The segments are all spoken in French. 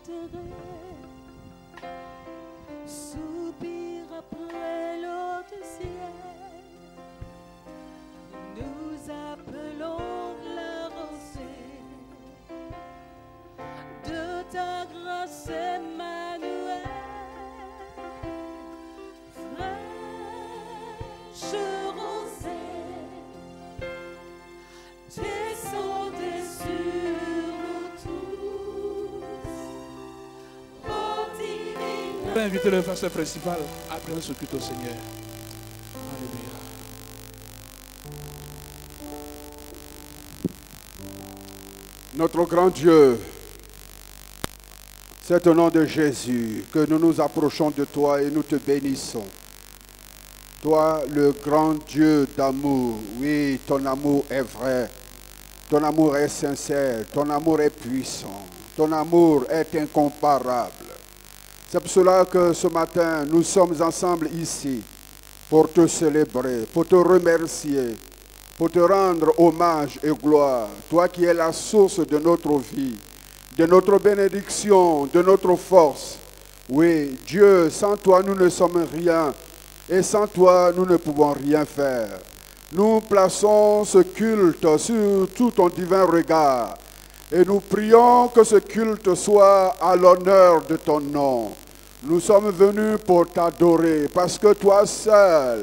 chanterai, soupir après l'autre ciel. Nous appelons la rosée de ta grâce, Emmanuel. Fraîche rosée, descendez sur nous tous. Oh divine. Je vais inviter le pasteur principal à prendre ce culte au Seigneur. Alléluia. Notre grand Dieu, c'est au nom de Jésus que nous nous approchons de toi et nous te bénissons. Toi, le grand Dieu d'amour, oui, ton amour est vrai, ton amour est sincère, ton amour est puissant, ton amour est incomparable. C'est pour cela que ce matin, nous sommes ensemble ici pour te célébrer, pour te remercier, pour te rendre hommage et gloire. Toi qui es la source de notre vie, de notre bénédiction, de notre force. Oui, Dieu, sans toi, nous ne sommes rien. Et sans toi, nous ne pouvons rien faire. Nous plaçons ce culte sur tout ton divin regard. Et nous prions que ce culte soit à l'honneur de ton nom. Nous sommes venus pour t'adorer parce que toi seul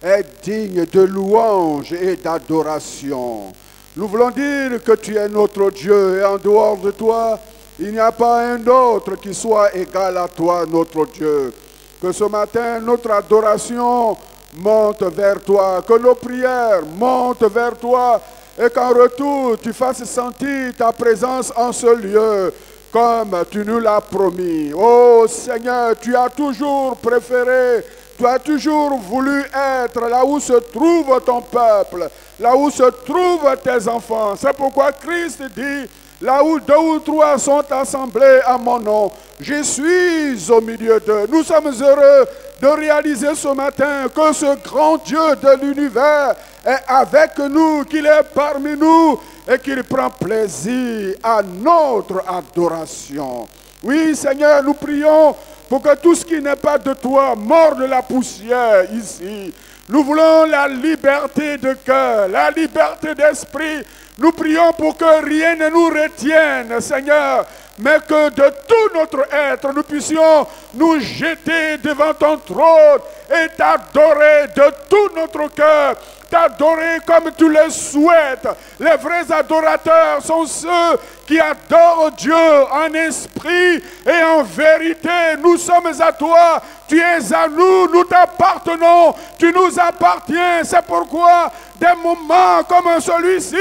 es digne de louange et d'adoration. Nous voulons dire que tu es notre Dieu et en dehors de toi, il n'y a pas un autre qui soit égal à toi, notre Dieu. Que ce matin, notre adoration monte vers toi, que nos prières montent vers toi et qu'en retour, tu fasses sentir ta présence en ce lieu comme tu nous l'as promis. Oh Seigneur, tu as toujours préféré, tu as toujours voulu être là où se trouve ton peuple, là où se trouvent tes enfants. C'est pourquoi Christ dit, là où 2 ou 3 sont assemblés à mon nom, je suis au milieu d'eux. Nous sommes heureux de réaliser ce matin que ce grand Dieu de l'univers est avec nous, qu'il est parmi nous et qu'il prend plaisir à notre adoration. Oui, Seigneur, nous prions pour que tout ce qui n'est pas de toi morde la poussière ici. Nous voulons la liberté de cœur, la liberté d'esprit. Nous prions pour que rien ne nous retienne, Seigneur, mais que de tout notre être, nous puissions nous jeter devant ton trône et t'adorer de tout notre cœur, t'adorer comme tu le souhaites. Les vrais adorateurs sont ceux qui adorent Dieu en esprit et en vérité. Nous sommes à toi, tu es à nous, nous t'appartenons, tu nous appartiens. C'est pourquoi des moments comme celui-ci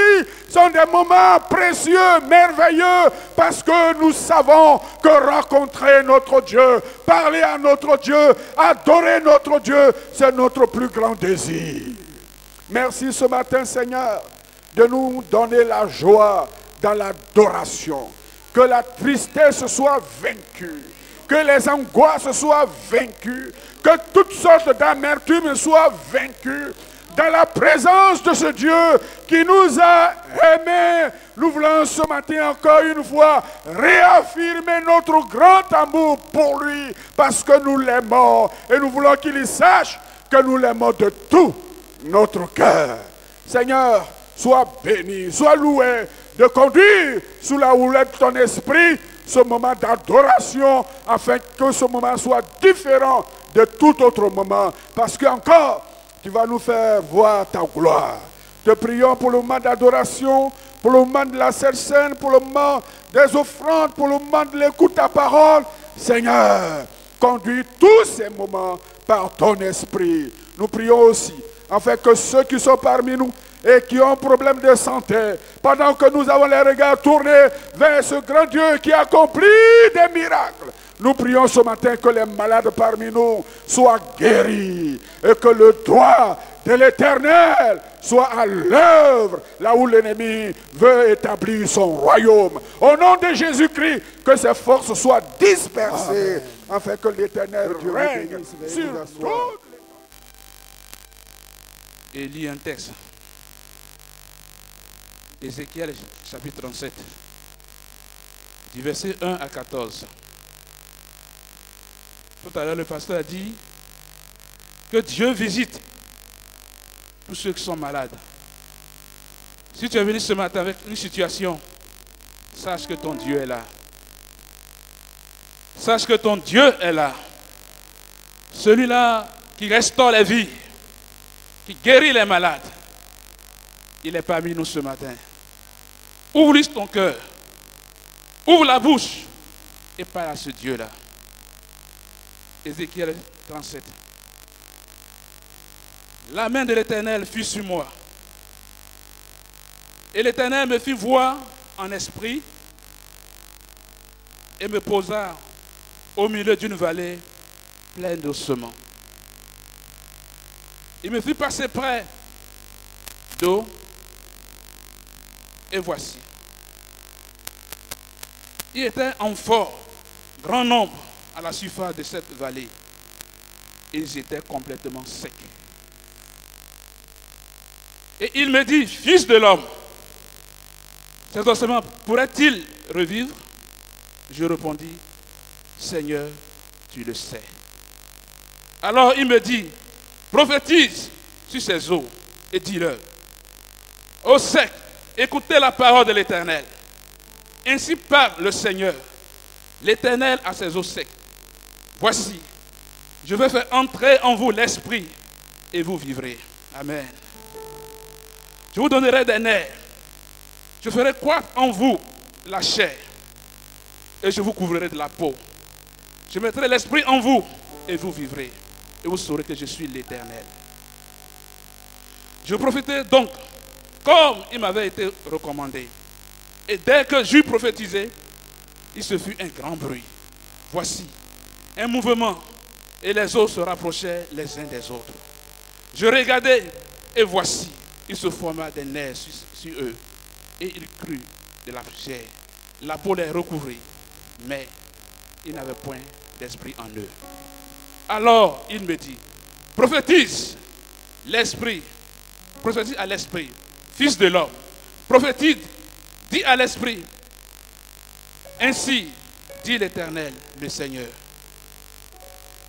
sont des moments précieux, merveilleux, parce que nous savons que rencontrer notre Dieu, parler à notre Dieu, adorer notre Dieu, c'est notre plus grand désir. Merci ce matin, Seigneur, de nous donner la joie dans l'adoration. Que la tristesse soit vaincue, que les angoisses soient vaincues, que toutes sortes d'amertume soient vaincues. Dans la présence de ce Dieu qui nous a aimés, nous voulons ce matin encore une fois réaffirmer notre grand amour pour lui parce que nous l'aimons et nous voulons qu'il sache que nous l'aimons de tout notre cœur. Seigneur, sois béni, sois loué de conduire sous la houlette de ton esprit ce moment d'adoration afin que ce moment soit différent de tout autre moment parce qu'encore tu vas nous faire voir ta gloire. Te prions pour le moment d'adoration, pour le moment de la scène, pour le moment des offrandes, pour le moment de l'écoute de ta parole. Seigneur, conduis tous ces moments par ton esprit. Nous prions aussi, afin que ceux qui sont parmi nous et qui ont un problème de santé, pendant que nous avons les regards tournés vers ce grand Dieu qui accomplit des miracles, nous prions ce matin que les malades parmi nous soient guéris et que le droit de l'Éternel soit à l'œuvre là où l'ennemi veut établir son royaume. Au nom de Jésus-Christ, que ces forces soient dispersées afin que l'Éternel règne sur toutes. Et lit un texte. Ézéchiel chapitre 37. du verset 1 à 14. Tout à l'heure, le pasteur a dit que Dieu visite tous ceux qui sont malades. Si tu es venu ce matin avec une situation, sache que ton Dieu est là. Sache que ton Dieu est là. Celui-là qui restaure les vies, qui guérit les malades. Il est parmi nous ce matin. Ouvre ton cœur, ouvre la bouche et parle à ce Dieu-là. Ézéchiel 37. La main de l'Éternel fut sur moi. Et l'Éternel me fit voir en esprit et me posa au milieu d'une vallée pleine d'ossements. Il me fit passer près d'eau et voici. Il était en fort, grand nombre à la surface de cette vallée. Ils étaient complètement secs. Et il me dit, fils de l'homme, ces ossements pourraient-ils revivre? Je répondis, Seigneur, tu le sais. Alors il me dit, prophétise sur ces eaux et dis-leur, ô secs, écoutez la parole de l'Éternel. Ainsi parle le Seigneur, l'Éternel à ses eaux secs. Voici, je vais faire entrer en vous l'esprit et vous vivrez. Amen. Je vous donnerai des nerfs. Je ferai croître en vous la chair et je vous couvrirai de la peau. Je mettrai l'esprit en vous et vous vivrez. Et vous saurez que je suis l'Éternel. Je prophétais donc comme il m'avait été recommandé. Et dès que j'eus prophétisé, il se fut un grand bruit. Voici, un mouvement, et les eaux se rapprochaient les uns des autres. Je regardai, et voici, il se forma des nerfs sur eux, et il crut de la chair. La peau les recouvrit, mais il n'avait point d'esprit en eux. Alors il me dit, prophétise l'esprit, prophétise à l'esprit, fils de l'homme, prophétise, dis à l'esprit, ainsi dit l'Éternel, le Seigneur.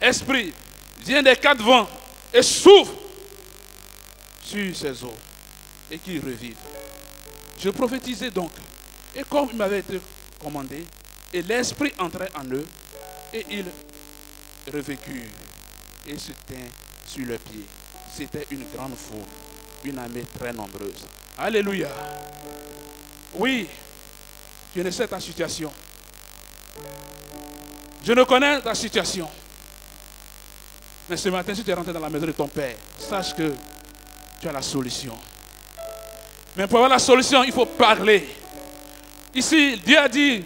Esprit, viens des quatre vents et souffle sur ces eaux et qu'ils revivent. Je prophétisais donc, et comme il m'avait été commandé, et l'esprit entrait en eux, et ils revécurent et se tinrent sur leurs pieds. C'était une grande foule, une armée très nombreuse. Alléluia. Oui, je ne sais ta situation. Je ne connais ta situation. Mais ce matin, si tu es rentré dans la maison de ton Père, sache que tu as la solution. Mais pour avoir la solution, il faut parler. Ici, Dieu a dit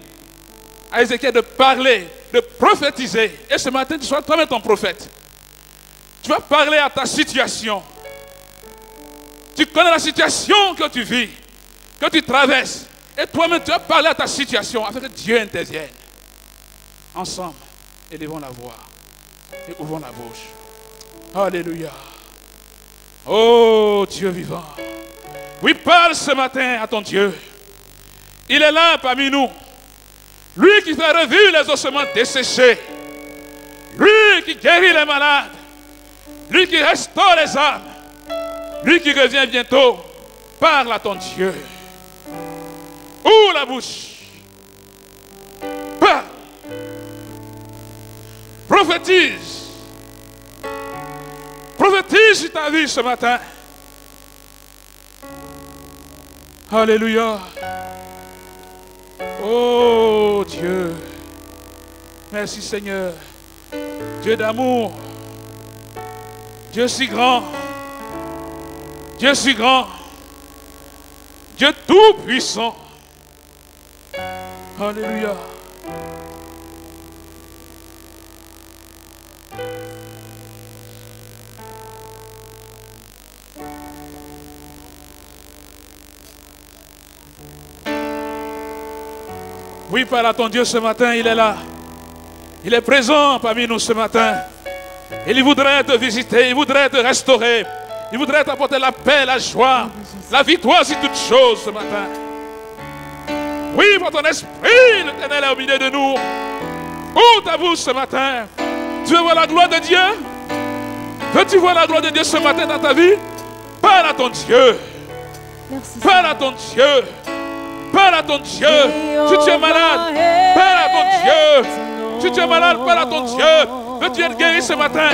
à Ézéchiel de parler, de prophétiser. Et ce matin, tu sois toi-même ton prophète. Tu vas parler à ta situation. Tu connais la situation que tu vis, que tu traverses. Et toi-même, tu vas parler à ta situation afin que Dieu intervienne. Ensemble, élevons la voix et ouvrons la bouche. Alléluia. Oh Dieu vivant. Oui, parle ce matin à ton Dieu. Il est là parmi nous. Lui qui fait revivre les ossements desséchés. Lui qui guérit les malades. Lui qui restaure les âmes. Lui qui revient bientôt. Parle à ton Dieu. Ouvre la bouche. Parle. Prophétise. Prophétise sur ta vie ce matin. Alléluia. Oh Dieu. Merci Seigneur. Dieu d'amour. Dieu si grand. Dieu si grand. Dieu tout puissant. Alléluia. Oui, parle à ton Dieu ce matin, il est là. Il est présent parmi nous ce matin. Il voudrait te visiter, il voudrait te restaurer. Il voudrait t'apporter la paix, la joie, la victoire sur toutes choses ce matin. Oui, pour ton esprit, l'Éternel est au milieu de nous. Honte à vous ce matin. Tu veux voir la gloire de Dieu? Veux-tu voir la gloire de Dieu ce matin dans ta vie? Parle à ton Dieu. Merci. Parle à ton Dieu. Parle à ton Dieu. Si tu es malade, parle à ton Dieu. Si tu es malade, parle à ton Dieu. Veux-tu être guéri ce matin?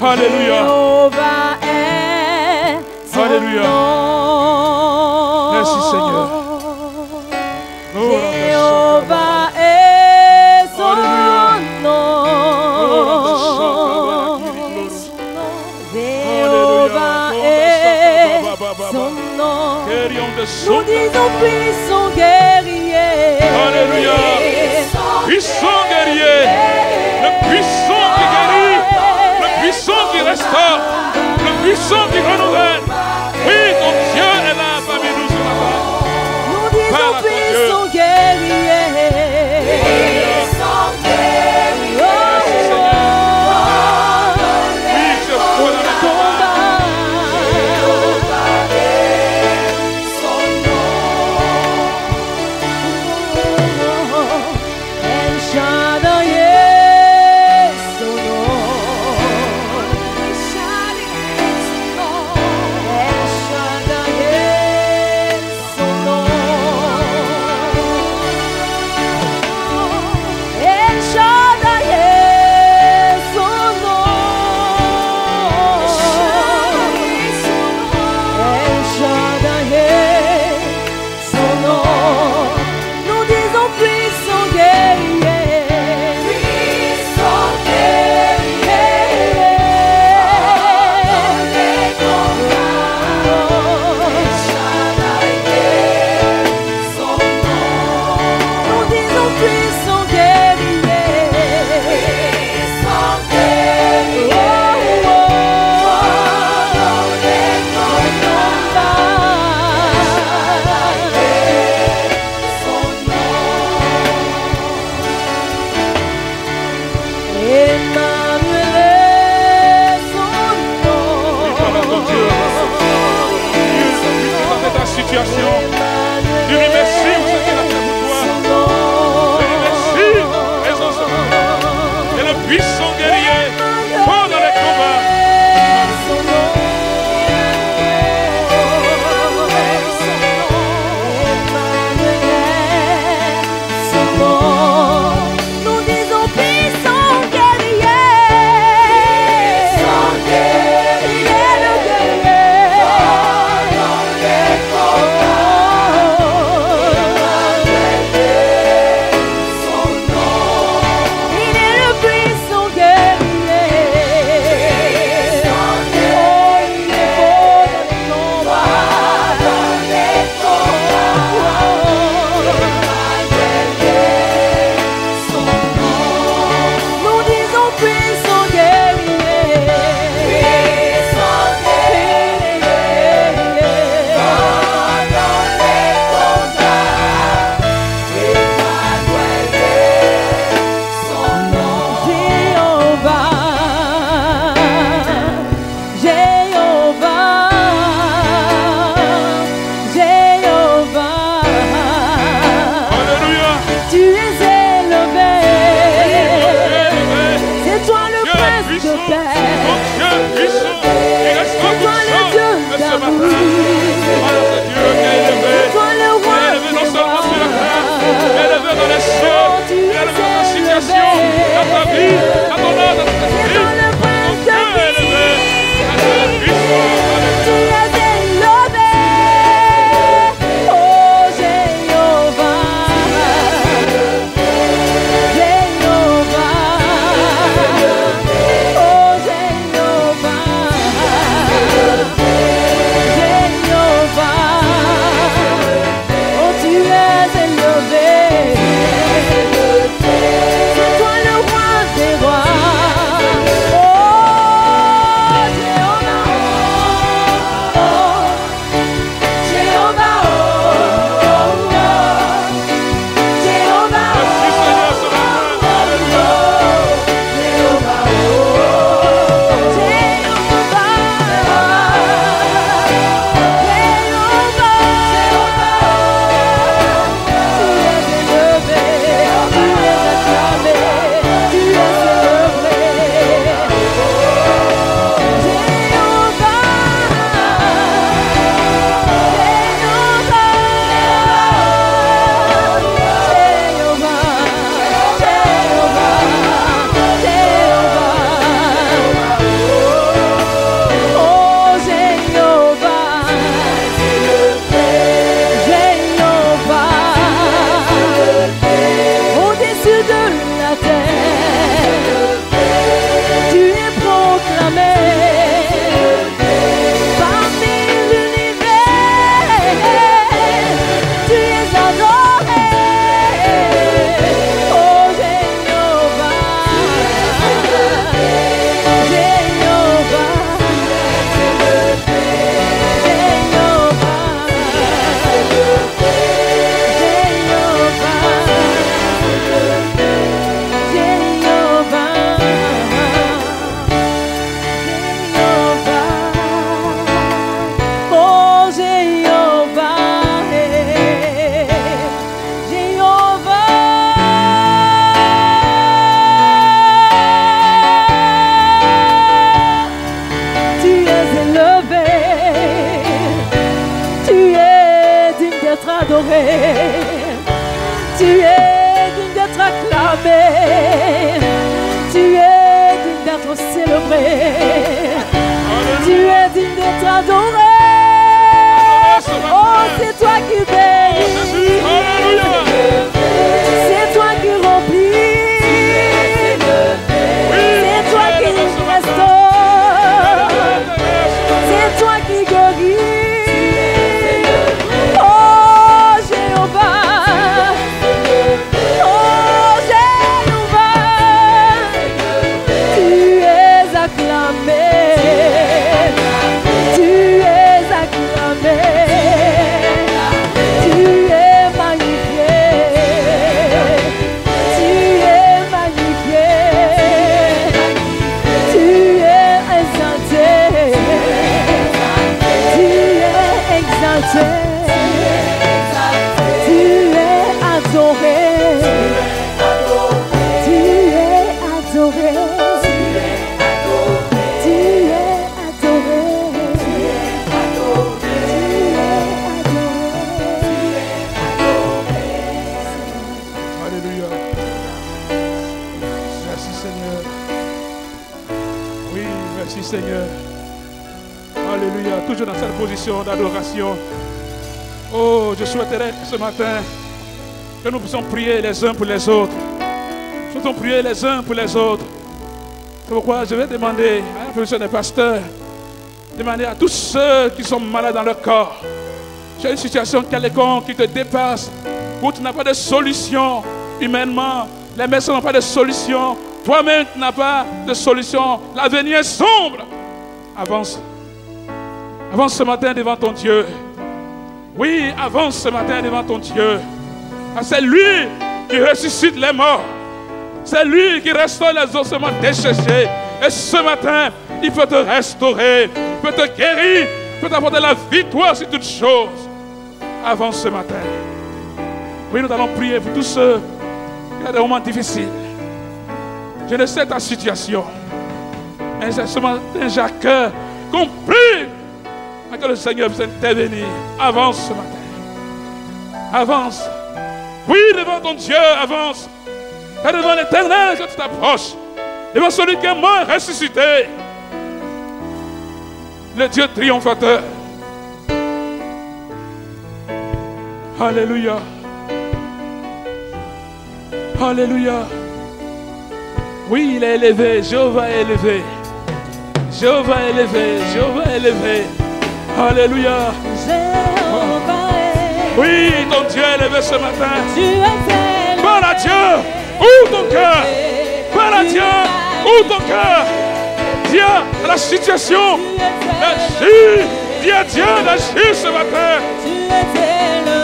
Alléluia. Jéhovah est son Alléluia. nom. Merci, Seigneur. Jéhovah est son Alléluia. nom. Jéhovah est son nom. Nous disons puissant guerrier. Alléluia. Puissant guerrier. Le puissant qui guérit. Le puissant qui restaure. Le puissant qui renouvelle. Oui, ton Dieu est là parmi nous ce matin. Nous disons Parle à ton puissant guerrier. Puissant guerrier. Merci, Seigneur. Oui, je vois la Combat. El Shaddai est son nom. El Shaddai est son nom. adorer. Tu es digne d'être acclamé. Tu es digne d'être célébré. Tu es digne d'être adoré. Oh, c'est toi qui bénis. C'est toi qui remplis. C'est toi qui restaure. C'est toi qui guéris. Oh, Jéhovah. Oh, Jéhovah. Tu es acclamé. Tu es acclamé. Tu es magnifié. Tu es magnifié. Tu es exalté. Tu es exalté. Tu es adoré. Tu es adoré. Tu es adoré. Alléluia. Merci Seigneur. Oui, merci Seigneur. Alléluia. Toujours dans cette position d'adoration. Oh, je souhaiterais que ce matin, que nous puissions prier les uns pour les autres. Nous puissions prier les uns pour les autres. C'est pourquoi je vais demander à la position des pasteurs, demander à tous ceux qui sont malades dans leur corps. Tu as une situation quelconque qui te dépasse, où tu n'as pas de solution humainement. Les médecins n'ont pas de solution. Toi-même, tu n'as pas de solution. L'avenir est sombre. Avance. Avance ce matin devant ton Dieu. Oui, avance ce matin devant ton Dieu. Ah, c'est lui qui ressuscite les morts. C'est lui qui restaure les ossements desséchés. Et ce matin, il peut te restaurer, il peut te guérir, il peut t'apporter la victoire sur toutes choses. Avance ce matin. Oui, nous allons prier pour tous ceux qui ont des moments difficiles. Je ne sais ta situation. Mais c'est ce matin, j'ai à cœur qu'on prie que le Seigneur puisse intervenir. Avance ce matin. Avance. Oui, devant ton Dieu, avance. Et devant l'Éternel que tu t'approches. Devant celui qui est mort ressuscité. Le Dieu triomphateur. Alléluia. Alléluia. Oui, il est élevé. Jéhovah est élevé. Jéhovah est élevé. Jéhovah est élevé. Alléluia. Oui, ton Dieu est élevé ce matin. Parle à Dieu. Ouvre ton cœur. Parle à Dieu. Ouvre ton cœur. Dis à la situation d'agir. Dis à Dieu d'agir ce matin.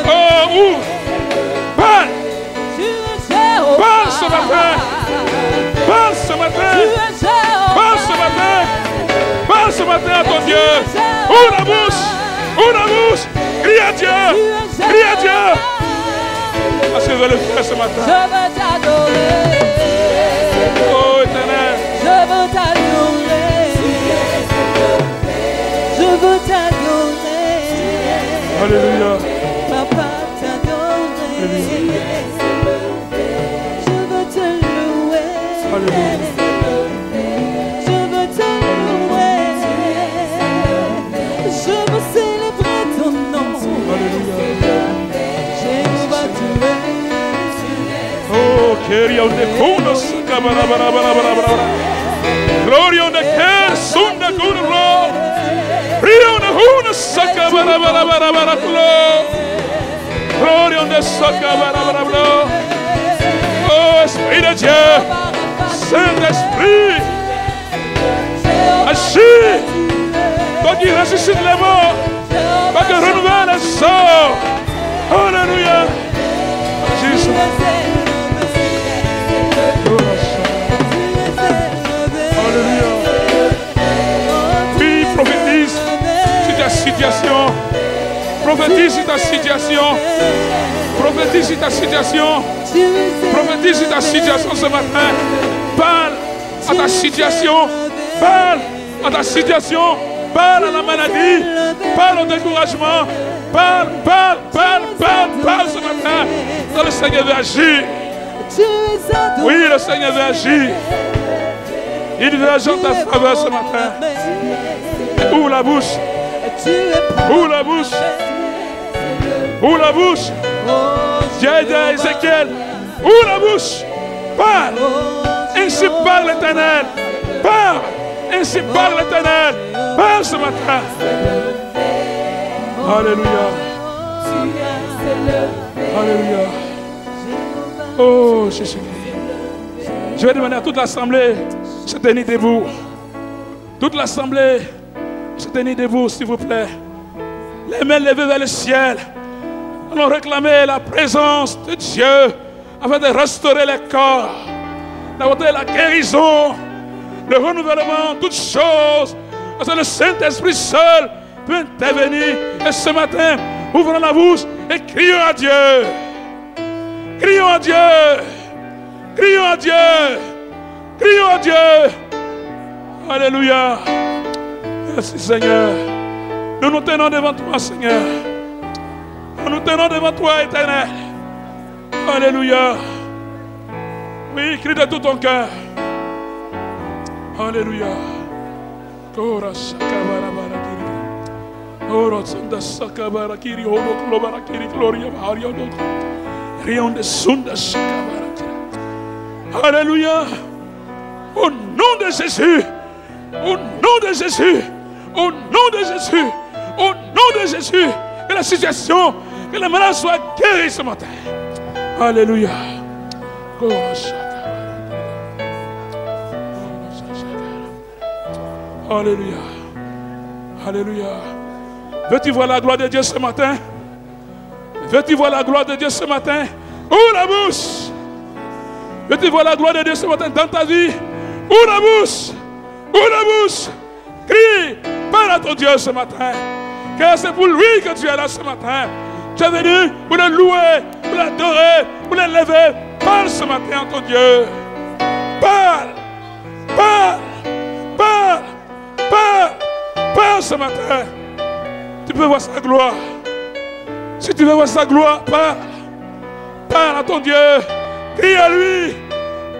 Oh, ouvre. Parle. Parle ce matin. Parle ce matin. Parle ce matin. Parle ce matin à ton Dieu. Ouvre la bouche. Ouvre la bouche. Crie à Dieu. Crie à Dieu. Parce que je veux le faire ce matin. Je veux t'adorer. Oh Éternel. Je veux t'adorer. Je veux t'adorer. Alléluia. Papa t'adorer. Je veux te louer. Alléluia. Je veux te louer. Je veux célébrer ton nom. Alléluia. Jéhovah, tu es. Oh, Keria on the Kunos, Glory on the Ker, Sunda Kunro, Rio on the Hunas, Sakabarabara, Glory on the Sakabarabara. Oh, Esprit de Dieu, Saint-Esprit, agis, toi qui ressuscite les morts, toi qui renouvelle les sorts. Alléluia. Jésus. Alléluia. Oui, prophétise sur ta situation. Prophétise sur ta situation. Prophétise sur ta situation. Prophétise sur ta situation ce matin. Parle à ta situation. Parle à ta situation. Parle à la maladie. Parle au découragement. Parle, parle, parle, parle, parle ce matin. Quand le Seigneur veut agir. Tu es adoré. Oui, le Seigneur veut agir. Il veut agir en ta faveur ce matin. Ouvre la bouche. Tu es Ouvre la bouche. Ouvre la bouche. Dieu a dit à Ézéchiel, ouvre la bouche. Parle. Ainsi parle l'Éternel. Parle. Ainsi parle l'Éternel. Parle ce matin. Alléluia. Alléluia. Oh Jésus. Je vais demander à toute l'assemblée de se tenir debout. Toute l'assemblée de se tenir debout, s'il vous plaît. Les mains levées vers le ciel. Allons réclamer la présence de Dieu afin de restaurer les corps, d'apporter la guérison, le renouvellement, toutes choses. Parce que le Saint-Esprit seul peut intervenir. Et ce matin, ouvrons la bouche et crions à Dieu. Crions à Dieu. Crions à Dieu. Crions à Dieu. Alléluia. Merci Seigneur. Nous nous tenons devant toi, Seigneur. Nous nous tenons devant toi, Éternel. Alléluia. Oui, crie de tout ton cœur. Alléluia. Ora sakabara barakiri. Ora sunda sakabara kiri hono klobara kiri gloria hario no. Rion de sunda sakabara. Alléluia. Au nom de Jésus. Au nom de Jésus. Au nom de Jésus. Au nom de Jésus. Que la situation, que les malades soient guéris ce matin. Alléluia. Alléluia. Alléluia. Veux-tu voir la gloire de Dieu ce matin? Veux-tu voir la gloire de Dieu ce matin? Ouvre la bouche. Veux-tu voir la gloire de Dieu ce matin dans ta vie? Ouvre la bouche. Ouvre la bouche. Crie. Parle à ton Dieu ce matin. Car c'est pour lui que tu es là ce matin. Tu es venu pour le louer, pour l'adorer, pour l'élever. Parle ce matin à ton Dieu. Parle. Parle. Parle. Parle. Parle ce matin. Tu peux voir sa gloire. Si tu veux voir sa gloire, parle. Parle à ton Dieu. Crie à lui.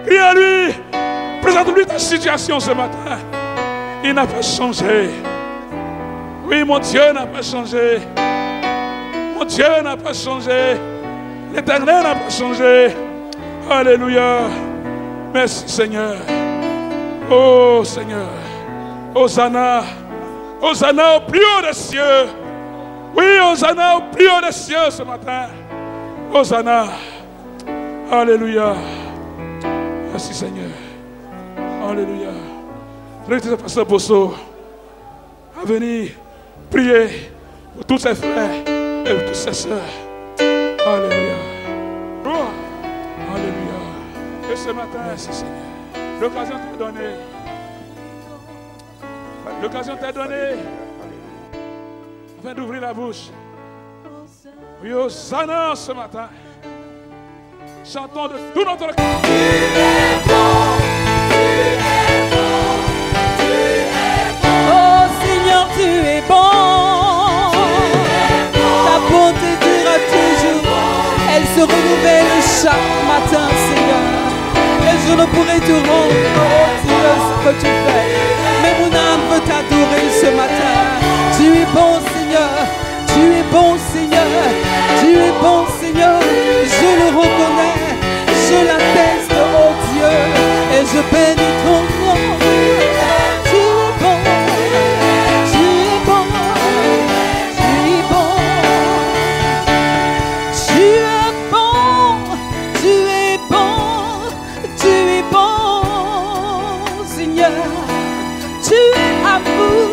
Crie à lui. Présente-lui ta situation ce matin. Il n'a pas changé. Oui, mon Dieu n'a pas changé. Mon Dieu n'a pas changé. L'Éternel n'a pas changé. Alléluia. Merci Seigneur. Oh Seigneur. Hosanna. Hosanna au plus haut des cieux. Oui, Hosanna au plus haut des cieux ce matin. Hosanna. Alléluia. Merci Seigneur. Alléluia. Je vais inviter Pasteur Bosso à venir prier pour tous ses frères et pour toutes ses sœurs. Alléluia. Gloire. Alléluia. Et ce matin, merci Seigneur. L'occasion t'est donnée. L'occasion t'est donnée. Afin d'ouvrir la bouche. Oui, Hosanna ce matin. Chantons de tout notre cœur. Tu es bon, tu es bon, tu es bon. Oh Seigneur, tu es bon. Ta bonté durera toujours. Elle se renouvelle chaque matin, Seigneur. Et je ne pourrai te rendre, oh Dieu, ce que tu fais. Mais mon âme veut t'adorer ce matin. Tu es bon, Seigneur. Tu es bon, Seigneur. Tu es bon, Seigneur. Je le reconnais. Je l'atteste, oh Dieu. Et je bénis ton nom. Tu es bon. Tu es bon. Tu es bon. Tu es bon. Tu es bon. Tu es bon, Seigneur. Tu es amour.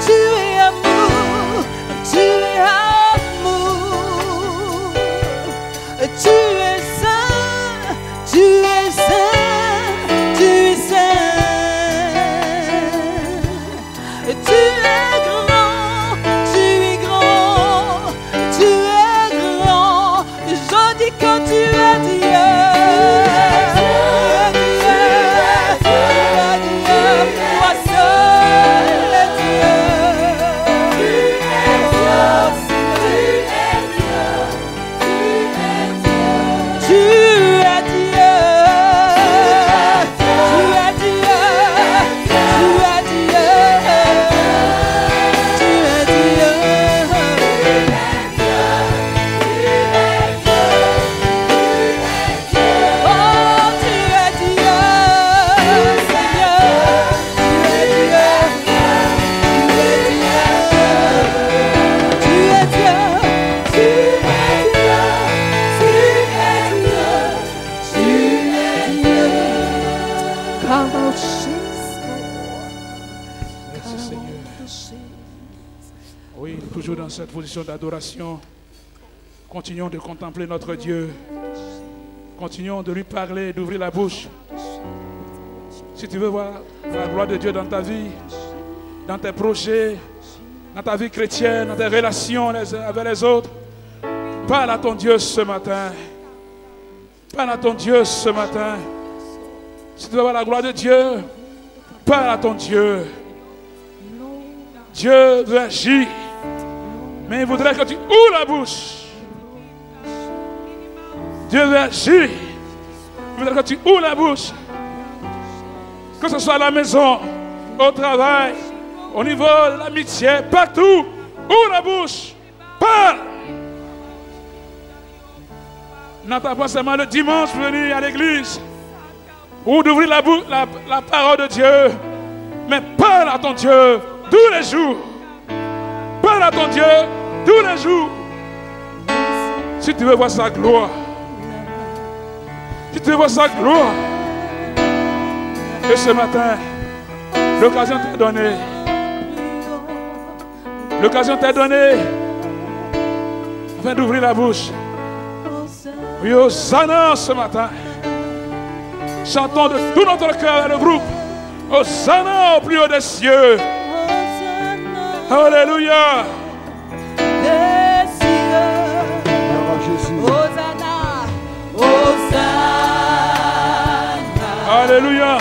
Tu es amour. Tu es amour. Tu es saint. Tu es saint. Tu es saint. Tu es grand. Tu es grand. Tu es grand. Je dis que tu es Dieu. Tu dans cette position d'adoration. Continuons de contempler notre Dieu. Continuons de lui parler, d'ouvrir la bouche. Si tu veux voir la gloire de Dieu dans ta vie, dans tes projets, dans ta vie chrétienne, dans tes relations les uns avec les autres, parle à ton Dieu ce matin. Parle à ton Dieu ce matin. Si tu veux voir la gloire de Dieu, parle à ton Dieu. Dieu veut agir, mais il voudrait que tu ouvres la bouche. Dieu veut agir, il voudrait que tu ouvres la bouche. Que ce soit à la maison, au travail, au niveau de l'amitié, partout, ouvre la bouche, parle. N'attends pas seulement le dimanche pour venir à l'église ou d'ouvrir la parole de Dieu, mais parle à ton Dieu tous les jours. Parle à ton Dieu tous les jours. Si tu veux voir sa gloire, si tu veux voir sa gloire, et ce matin, l'occasion t'est donnée. L'occasion t'est donnée afin d'ouvrir la bouche. Oui, Hosanna ce matin. Chantons de tout notre cœur le groupe. Hosanna au plus haut des cieux. Alléluia. Des cieux. Hosanna. Hosanna. Alléluia.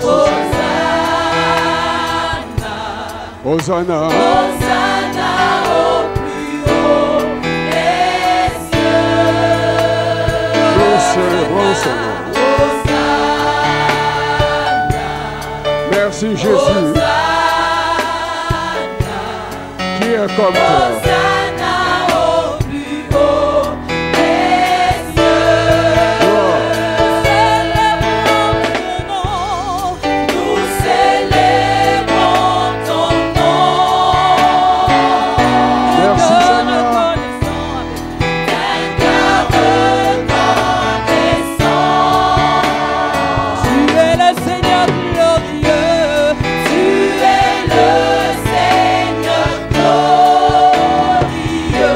Hosanna. Hosanna. Hosanna au plus haut des cieux. Hosanna. Merci Jésus. Hosanna. Qui est comme toi? Hosanna au plus haut des cieux. Nous célébrons ton nom. Merci Seigneur. D'un cœur reconnaissant. Tu es le Seigneur glorieux. Tu es le Seigneur glorieux.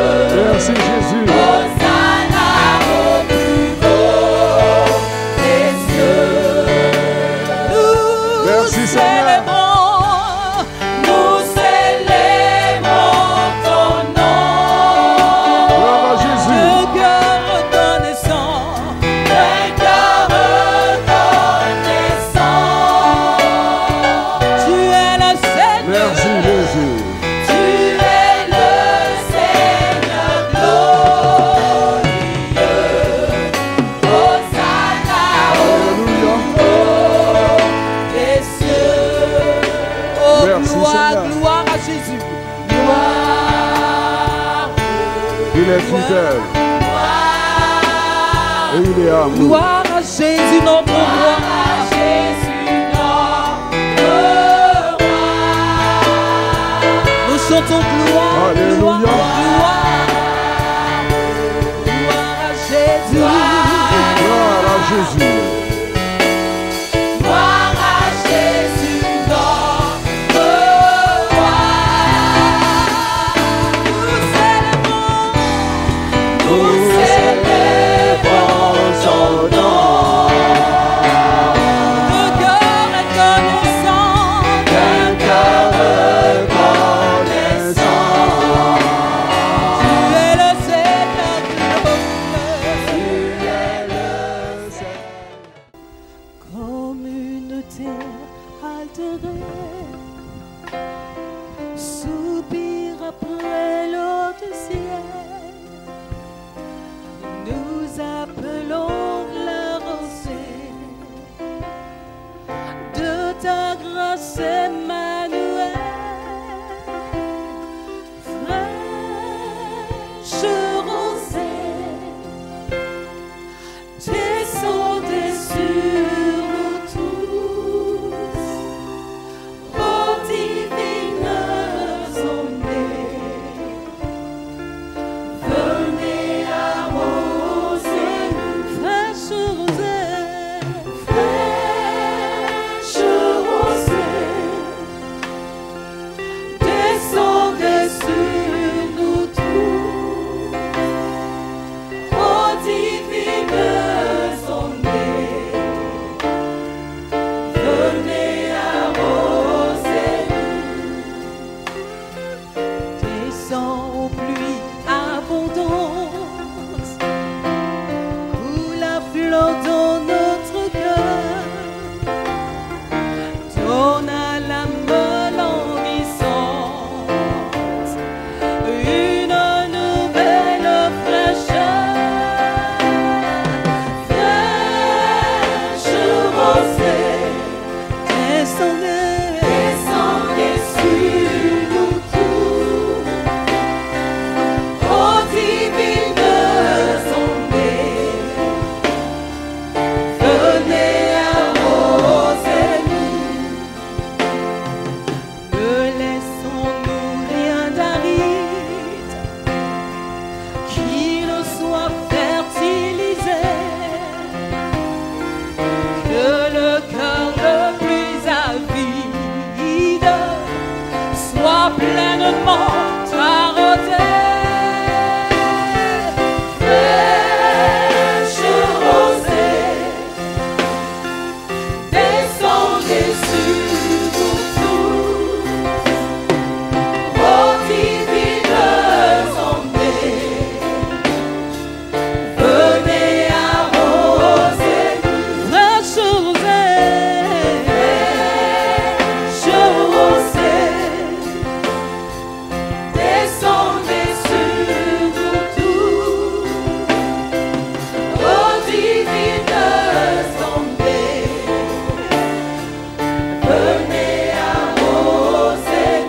Merci Jésus. Hosanna au plus haut des cieux. Merci, Seigneur. Nous célébrons ton nom. Gloire à Jésus. Un cœur reconnaissant, un cœur reconnaissant. Tu es le Seigneur. Merci Jésus. Tu es le Seigneur glorieux. Hosanna Alléluia. au des cieux. Oh, Merci, gloire, Seigneur. gloire à Jésus. Gloire, Il est fidèle et il est amour. gloire à Jésus, notre roi. Jésus, notre roi. Nous chantons gloire, Alléluia. gloire, gloire. Gloire à Jésus. Gloire à Jésus. Gloire à Jésus, notre roi. Nous célébrons ton nom. De cœur reconnaissant, d'un cœur reconnaissant. chaleur dans notre cœur. Donne à l'âme languissante une nouvelle fraîcheur. Fraîche rosée, descendez, descendez sur nous tous. Ô divine sondée, venez arroser-nous. Ne laissons-nous rien d'aride qui ne soit fertilisé. Que le cœur le plus avide soit pleinement arrosé. Fraîche rosée, descendez sur nous tous. Ô divine sondée, venez arroser-nous. Fraîche rosée, fraîche rosée, descendez sur nous tous. Ô divine sondée, venez arroser-nous.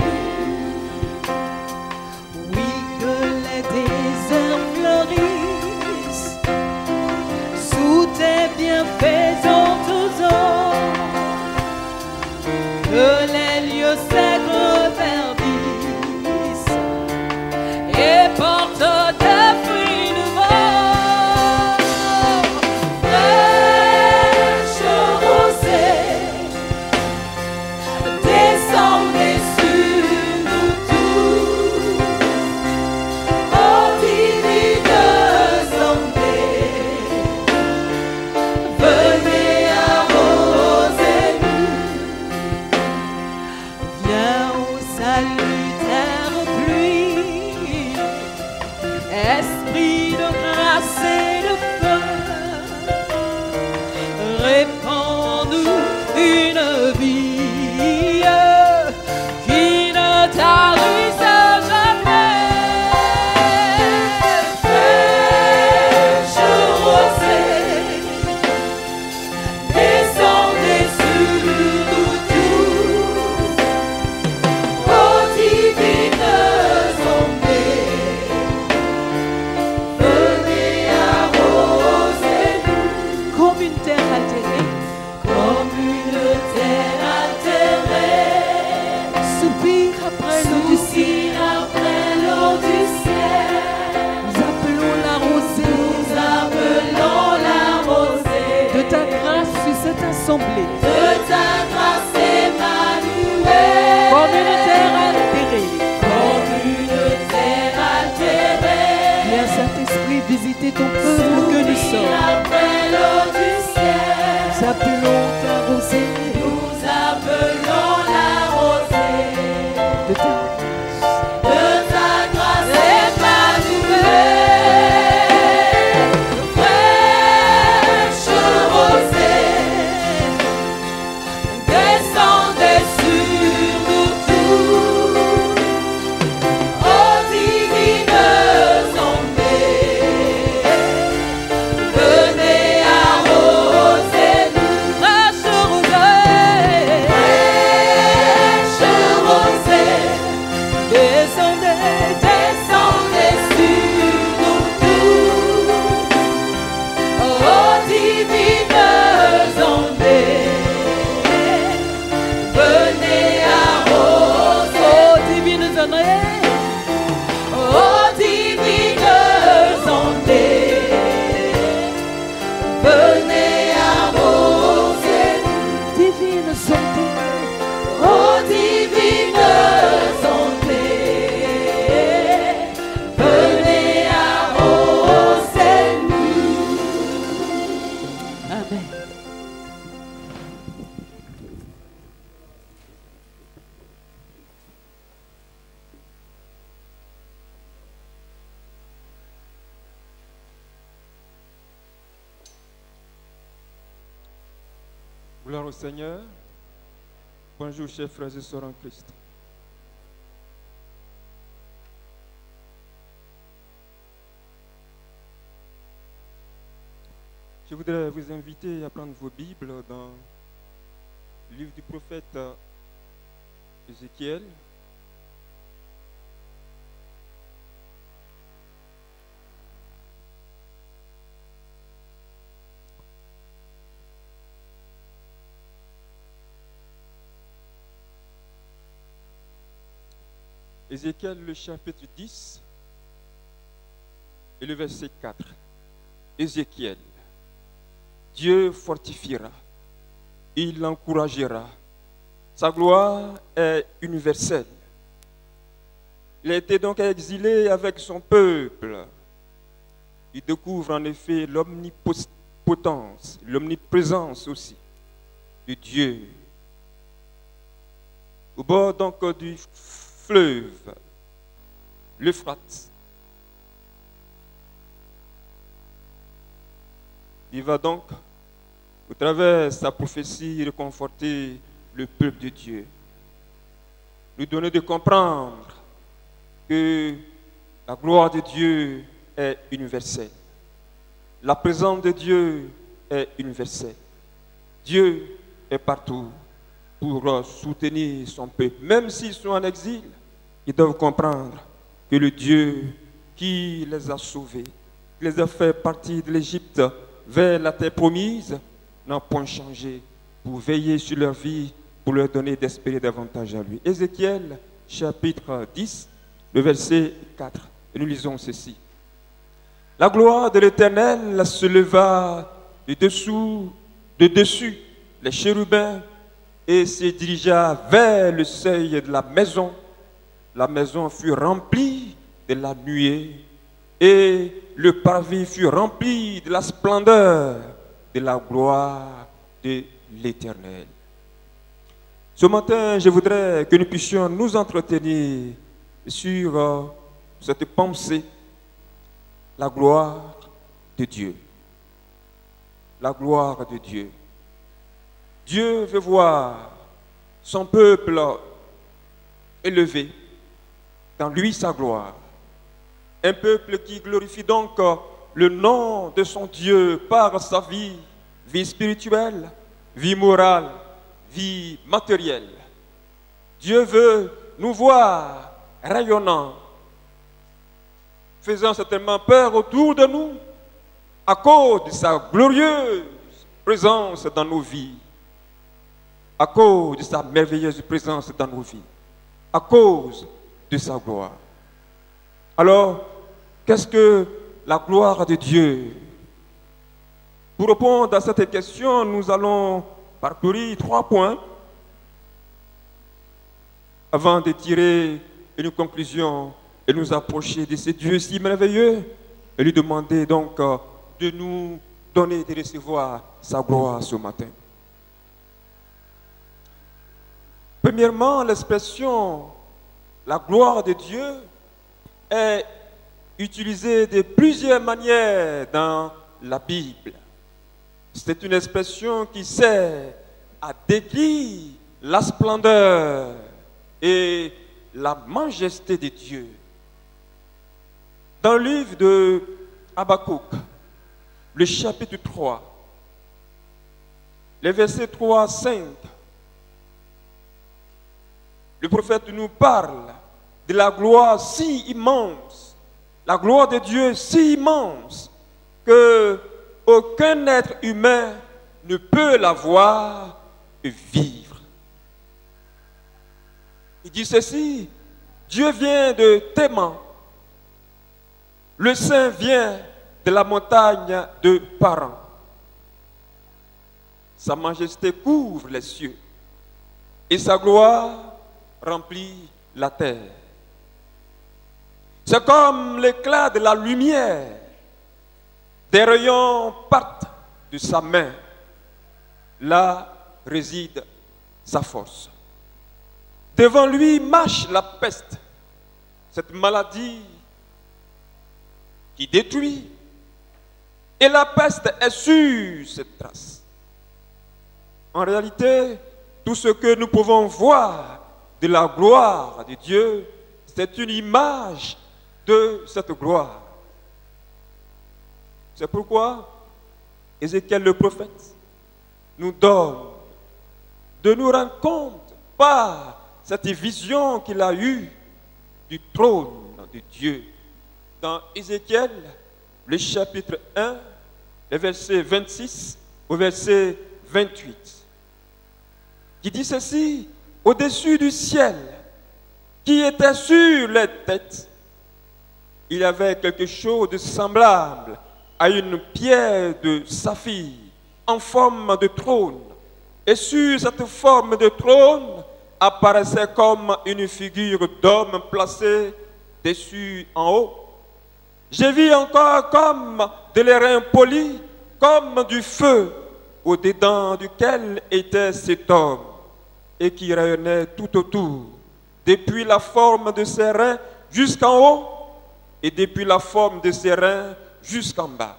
Oui, que les déserts fleurissent sous tes bienfaisantes eaux. Que les lieux secs reverdissent et portent des fruits nouveaux. Fraîche rosée, descendez sur nous tous. Ô divine sondée, venez arroser-nous. Viens ô salutaire pluie, esprit de grâce et de feu, répands en nous une vie qui ne tarisse jamais. Fraîche rosée, descendez sur nous tous. Ô divine sondée, venez arroser-nous. Comme une terre altérée, comme une terre altérée, soupire après l'eau du ciel. Nous appelons la rosée, de ta grâce sur cette assemblée. Comme une terre altérée, viens Saint-Esprit visiter ton peuple que nous sommes. Nous appelons ta rosée, de ta grâce épanouie. Fraîche rosée, Gloire au Seigneur. Bonjour, chers frères et sœurs en Christ. Je voudrais vous inviter à prendre vos Bibles dans le livre du prophète Ézéchiel. Ézéchiel, le chapitre 10 et le verset 4. Ézéchiel, Dieu fortifiera, il l'encouragera. Sa gloire est universelle. Il a été donc exilé avec son peuple. Il découvre en effet l'omnipotence, l'omniprésence aussi de Dieu. Au bord donc du fleuve, l'Euphrate. Il va donc, au travers de sa prophétie, réconforter le peuple de Dieu. Lui donner de comprendre que la gloire de Dieu est universelle. La présence de Dieu est universelle. Dieu est partout pour soutenir son peuple. Même s'ils sont en exil, ils doivent comprendre que le Dieu qui les a sauvés, qui les a fait partir de l'Égypte vers la terre promise, n'a point changé pour veiller sur leur vie, pour leur donner d'espérer davantage à lui. Ézéchiel, chapitre 10, le verset 4. Et nous lisons ceci. La gloire de l'Éternel se leva de dessus les chérubins et se dirigea vers le seuil de la maison. La maison fut remplie de la nuée et le parvis fut rempli de la splendeur de la gloire de l'Éternel. Ce matin, je voudrais que nous puissions nous entretenir sur cette pensée, la gloire de Dieu. La gloire de Dieu. Dieu veut voir son peuple élevé, dans lui sa gloire. Un peuple qui glorifie donc le nom de son Dieu par sa vie, vie spirituelle, vie morale, vie matérielle. Dieu veut nous voir rayonnants, faisant certainement peur autour de nous à cause de sa glorieuse présence dans nos vies, à cause de sa merveilleuse présence dans nos vies, à cause de sa gloire. Alors, qu'est-ce que la gloire de Dieu? Pour répondre à cette question, nous allons parcourir 3 points avant de tirer une conclusion et nous approcher de ce Dieu si merveilleux et lui demander donc de nous donner, de recevoir sa gloire ce matin. Premièrement, l'expression la gloire de Dieu est utilisée de plusieurs manières dans la Bible. C'est une expression qui sert à décrire la splendeur et la majesté de Dieu. Dans le livre de Habakkuk, le chapitre 3, les versets 3 à 5, le prophète nous parle de la gloire si immense, la gloire de Dieu si immense que aucun être humain ne peut la voir et vivre. Il dit ceci, Dieu vient de Théman, le Saint vient de la montagne de Paran. Sa majesté couvre les cieux et sa gloire remplit la terre. C'est comme l'éclat de la lumière. Des rayons partent de sa main. Là réside sa force. Devant lui marche la peste, cette maladie qui détruit. Et la peste est sur cette trace. En réalité, tout ce que nous pouvons voir de la gloire de Dieu, c'est une image de cette gloire. C'est pourquoi Ézéchiel le prophète nous donne de nous rendre compte par cette vision qu'il a eue du trône de Dieu. Dans Ézéchiel, le chapitre 1, le verset 26 au verset 28, qui dit ceci: au-dessus du ciel qui était sur les têtes, il y avait quelque chose de semblable à une pierre de saphir en forme de trône. Et sur cette forme de trône apparaissait comme une figure d'homme placée dessus en haut. J'ai vu encore comme de l'airain poli, comme du feu, au-dedans duquel était cet homme, et qui rayonnait tout autour, depuis la forme de ses reins jusqu'en haut, et depuis la forme de ses reins jusqu'en bas.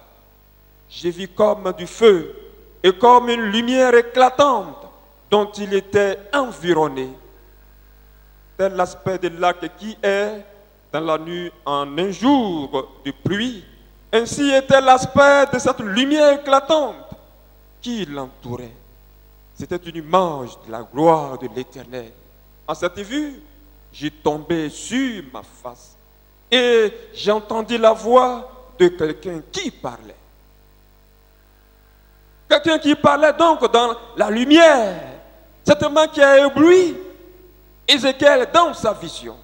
J'ai vu comme du feu, et comme une lumière éclatante dont il était environné. Tel l'aspect de lac qui est dans la nuit en un jour de pluie, ainsi était l'aspect de cette lumière éclatante qui l'entourait. C'était une image de la gloire de l'Éternel. En cette vue, j'ai tombé sur ma face et j'ai entendu la voix de quelqu'un qui parlait. Quelqu'un qui parlait donc dans la lumière, certainement qui a ébloui Ézéchiel dans sa vision.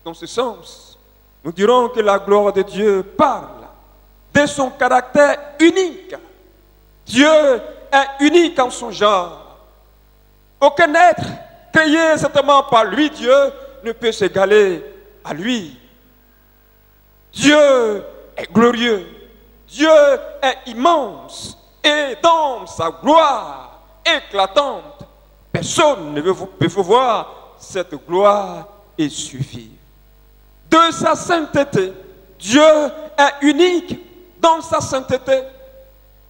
Dans ce sens, nous dirons que la gloire de Dieu parle de son caractère unique. Dieu est unique en son genre. Aucun être créé certainement par lui, Dieu, ne peut s'égaler à lui. Dieu est glorieux. Dieu est immense. Et dans sa gloire éclatante, personne ne peut voir cette gloire et suffire. De sa sainteté, Dieu est unique dans sa sainteté.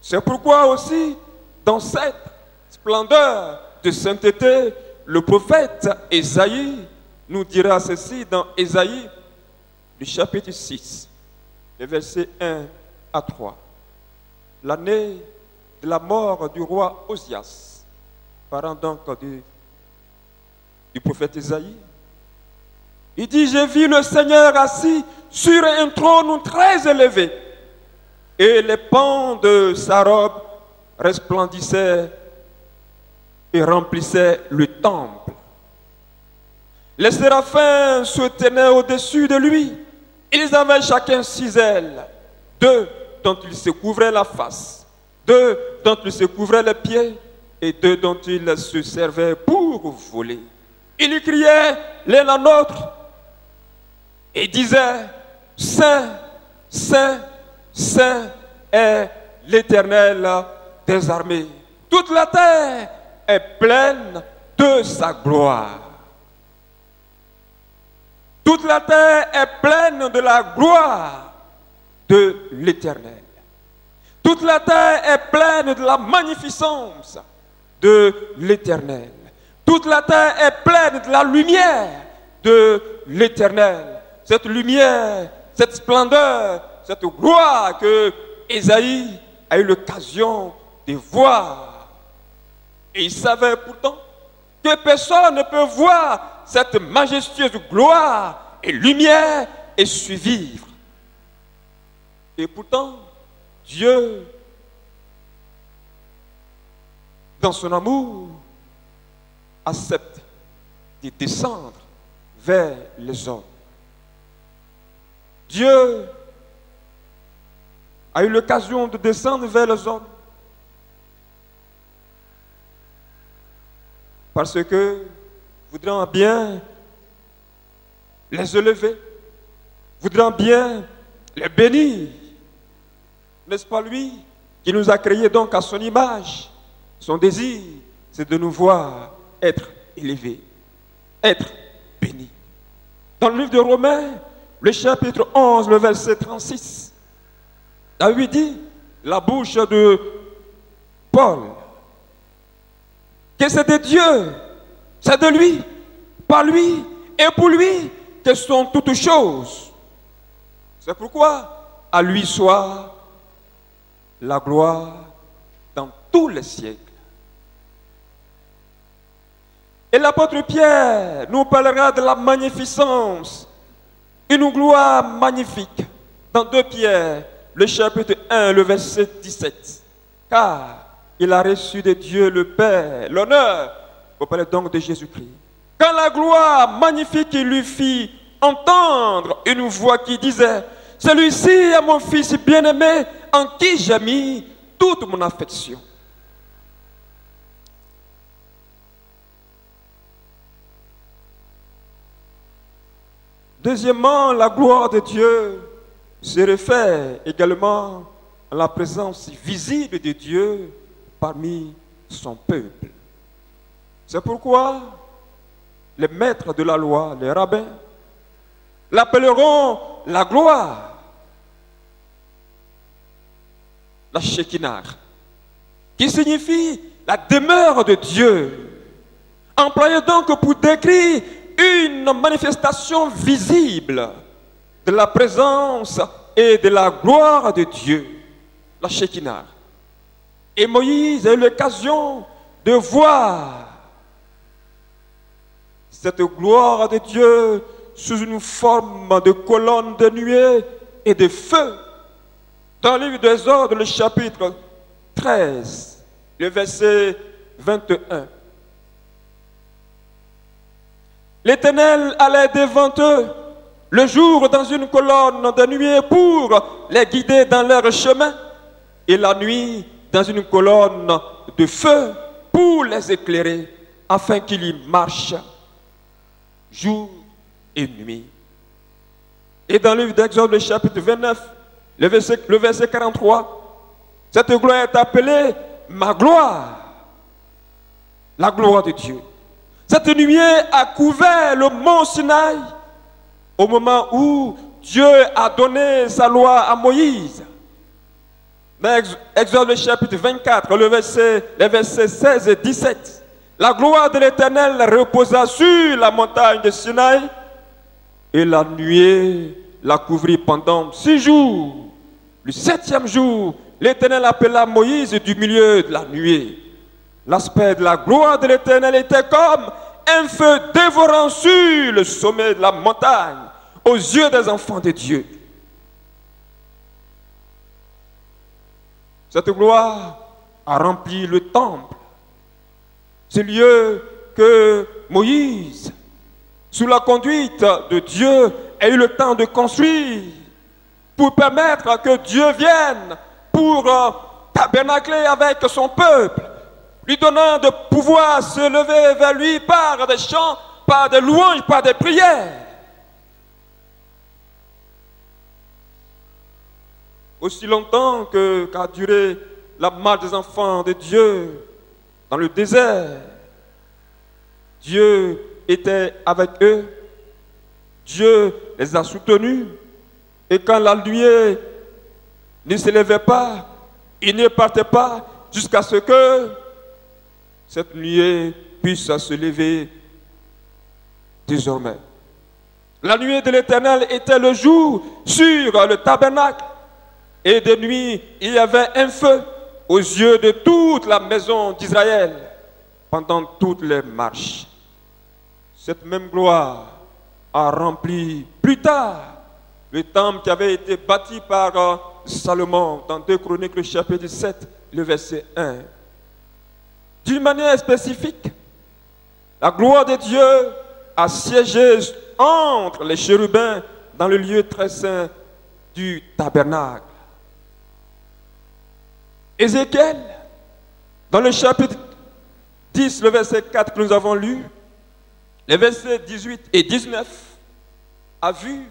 C'est pourquoi aussi, dans cette splendeur de sainteté, le prophète Ésaïe nous dira ceci dans Ésaïe, le chapitre 6, les versets 1 à 3. L'année de la mort du roi Osias, parlant donc du prophète Ésaïe, il dit: j'ai vu le Seigneur assis sur un trône très élevé, et les pans de sa robe resplendissaient et remplissaient le temple. Les séraphins se tenaient au-dessus de lui. Ils avaient chacun 6 ailes, 2 dont ils se couvraient la face, 2 dont ils se couvraient les pieds, et 2 dont ils se servaient pour voler. Ils criaient l'un à l'autre et disaient: Saint, Saint, Saint est l'Éternel des armées. Toute la terre est pleine de sa gloire. Toute la terre est pleine de la gloire de l'Éternel. Toute la terre est pleine de la magnificence de l'Éternel. Toute la terre est pleine de la lumière de l'Éternel. Cette lumière, cette splendeur, cette gloire que Ésaïe a eu l'occasion de voir. Et il savait pourtant que personne ne peut voir cette majestueuse gloire et lumière et survivre. Et pourtant, Dieu, dans son amour, accepte de descendre vers les hommes. Dieu a eu l'occasion de descendre vers les hommes parce que voudrait bien les élever, voudrait bien les bénir. N'est-ce pas lui qui nous a créés donc à son image? Son désir, c'est de nous voir être élevés, être bénis. Dans le livre de Romains, le chapitre 11, le verset 36, David dit: la bouche de Paul que c'est de Dieu, c'est de lui, par lui et pour lui que sont toutes choses. C'est pourquoi à lui soit la gloire dans tous les siècles. Et l'apôtre Pierre nous parlera de la magnificence, une gloire magnifique dans 2 Pierre, le chapitre 1, le verset 17. Car il a reçu de Dieu le Père l'honneur, vous parlez donc de Jésus-Christ. Quand la gloire magnifique lui fit entendre une voix qui disait: celui-ci est mon fils bien-aimé en qui j'ai mis toute mon affection. Deuxièmement, la gloire de Dieu se réfère également à la présence visible de Dieu parmi son peuple. C'est pourquoi les maîtres de la loi, les rabbins, l'appelleront la gloire, la Shekinah, qui signifie la demeure de Dieu, employée donc pour décrire une manifestation visible de la présence et de la gloire de Dieu, la Shekinah. Et Moïse a eu l'occasion de voir cette gloire de Dieu sous une forme de colonne de nuée et de feu. Dans le livre d'Exode, le chapitre 13, le verset 21. L'Éternel allait devant eux le jour dans une colonne de nuée pour les guider dans leur chemin, et la nuit dans une colonne de feu pour les éclairer, afin qu'ils y marchent jour et nuit. Et dans le livre d'Exode, le chapitre 29, le verset 43, cette gloire est appelée ma gloire, la gloire de Dieu. Cette nuée a couvert le mont Sinaï au moment où Dieu a donné sa loi à Moïse. Dans Exode chapitre 24, les versets 16 et 17, la gloire de l'Éternel reposa sur la montagne de Sinaï et la nuée la couvrit pendant 6 jours. Le 7e jour, l'Éternel appela Moïse du milieu de la nuée. L'aspect de la gloire de l'Éternel était comme un feu dévorant sur le sommet de la montagne aux yeux des enfants de Dieu. Cette gloire a rempli le temple, ce lieu que Moïse, sous la conduite de Dieu, a eu le temps de construire pour permettre que Dieu vienne pour tabernacler avec son peuple, lui donnant de pouvoir se lever vers lui par des chants, par des louanges, par des prières. Aussi longtemps qu'a duré la marche des enfants de Dieu dans le désert, Dieu était avec eux, Dieu les a soutenus, et quand la nuée ne se levait pas, ils ne partaient pas jusqu'à ce que cette nuée puisse se lever désormais. La nuée de l'Éternel était le jour sur le tabernacle, et de nuit il y avait un feu aux yeux de toute la maison d'Israël pendant toutes les marches. Cette même gloire a rempli plus tard le temple qui avait été bâti par Salomon dans 2 Chroniques, le chapitre 7, le verset 1. D'une manière spécifique, la gloire de Dieu a siégé entre les chérubins dans le lieu très saint du tabernacle. Ézéchiel, dans le chapitre 10, le verset 4 que nous avons lu, les versets 18 et 19, a vu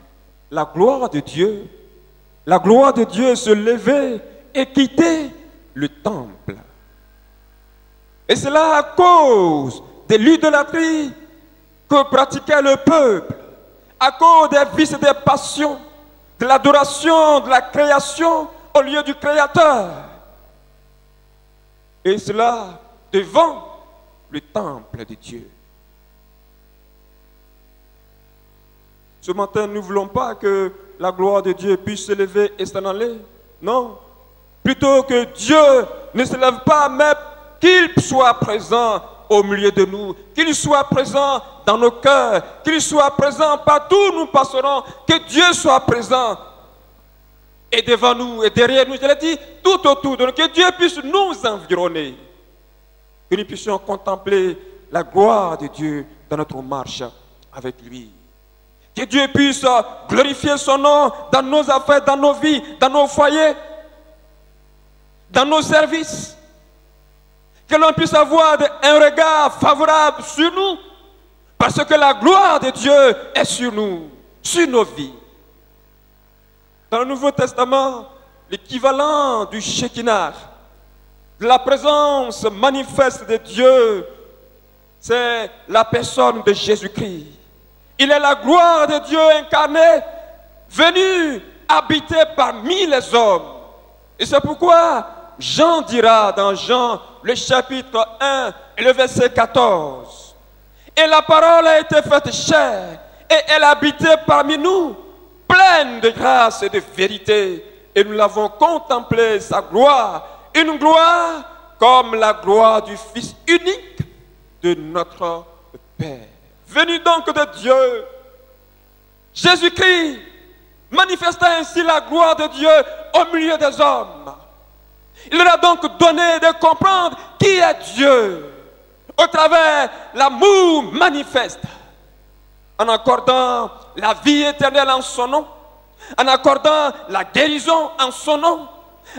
la gloire de Dieu se lever et quitter le temple. Et cela à cause de l'idolâtrie que pratiquait le peuple, à cause des vices et des passions, de l'adoration de la création au lieu du Créateur. Et cela devant le temple de Dieu. Ce matin, nous ne voulons pas que la gloire de Dieu puisse se lever et s'en aller. Non. Plutôt que Dieu ne se lève pas, mais qu'il soit présent au milieu de nous, qu'il soit présent dans nos cœurs, qu'il soit présent partout où nous passerons, que Dieu soit présent et devant nous et derrière nous, je l'ai dit, tout autour de nous, que Dieu puisse nous environner, que nous puissions contempler la gloire de Dieu dans notre marche avec lui. Que Dieu puisse glorifier son nom dans nos affaires, dans nos vies, dans nos foyers, dans nos services. Que l'on puisse avoir un regard favorable sur nous, parce que la gloire de Dieu est sur nous, sur nos vies. Dans le Nouveau Testament, l'équivalent du Shekinah, de la présence manifeste de Dieu, c'est la personne de Jésus-Christ. Il est la gloire de Dieu incarnée, venue habiter parmi les hommes. Et c'est pourquoi Jean dira dans Jean, le chapitre 1 et le verset 14, « Et la parole a été faite chair, et elle habitait parmi nous, pleine de grâce et de vérité, et nous l'avons contemplé, sa gloire, une gloire comme la gloire du Fils unique de notre Père. » Venu donc de Dieu, Jésus-Christ manifesta ainsi la gloire de Dieu au milieu des hommes. Il leur a donc donné de comprendre qui est Dieu au travers l'amour manifeste, en accordant la vie éternelle en son nom, en accordant la guérison en son nom,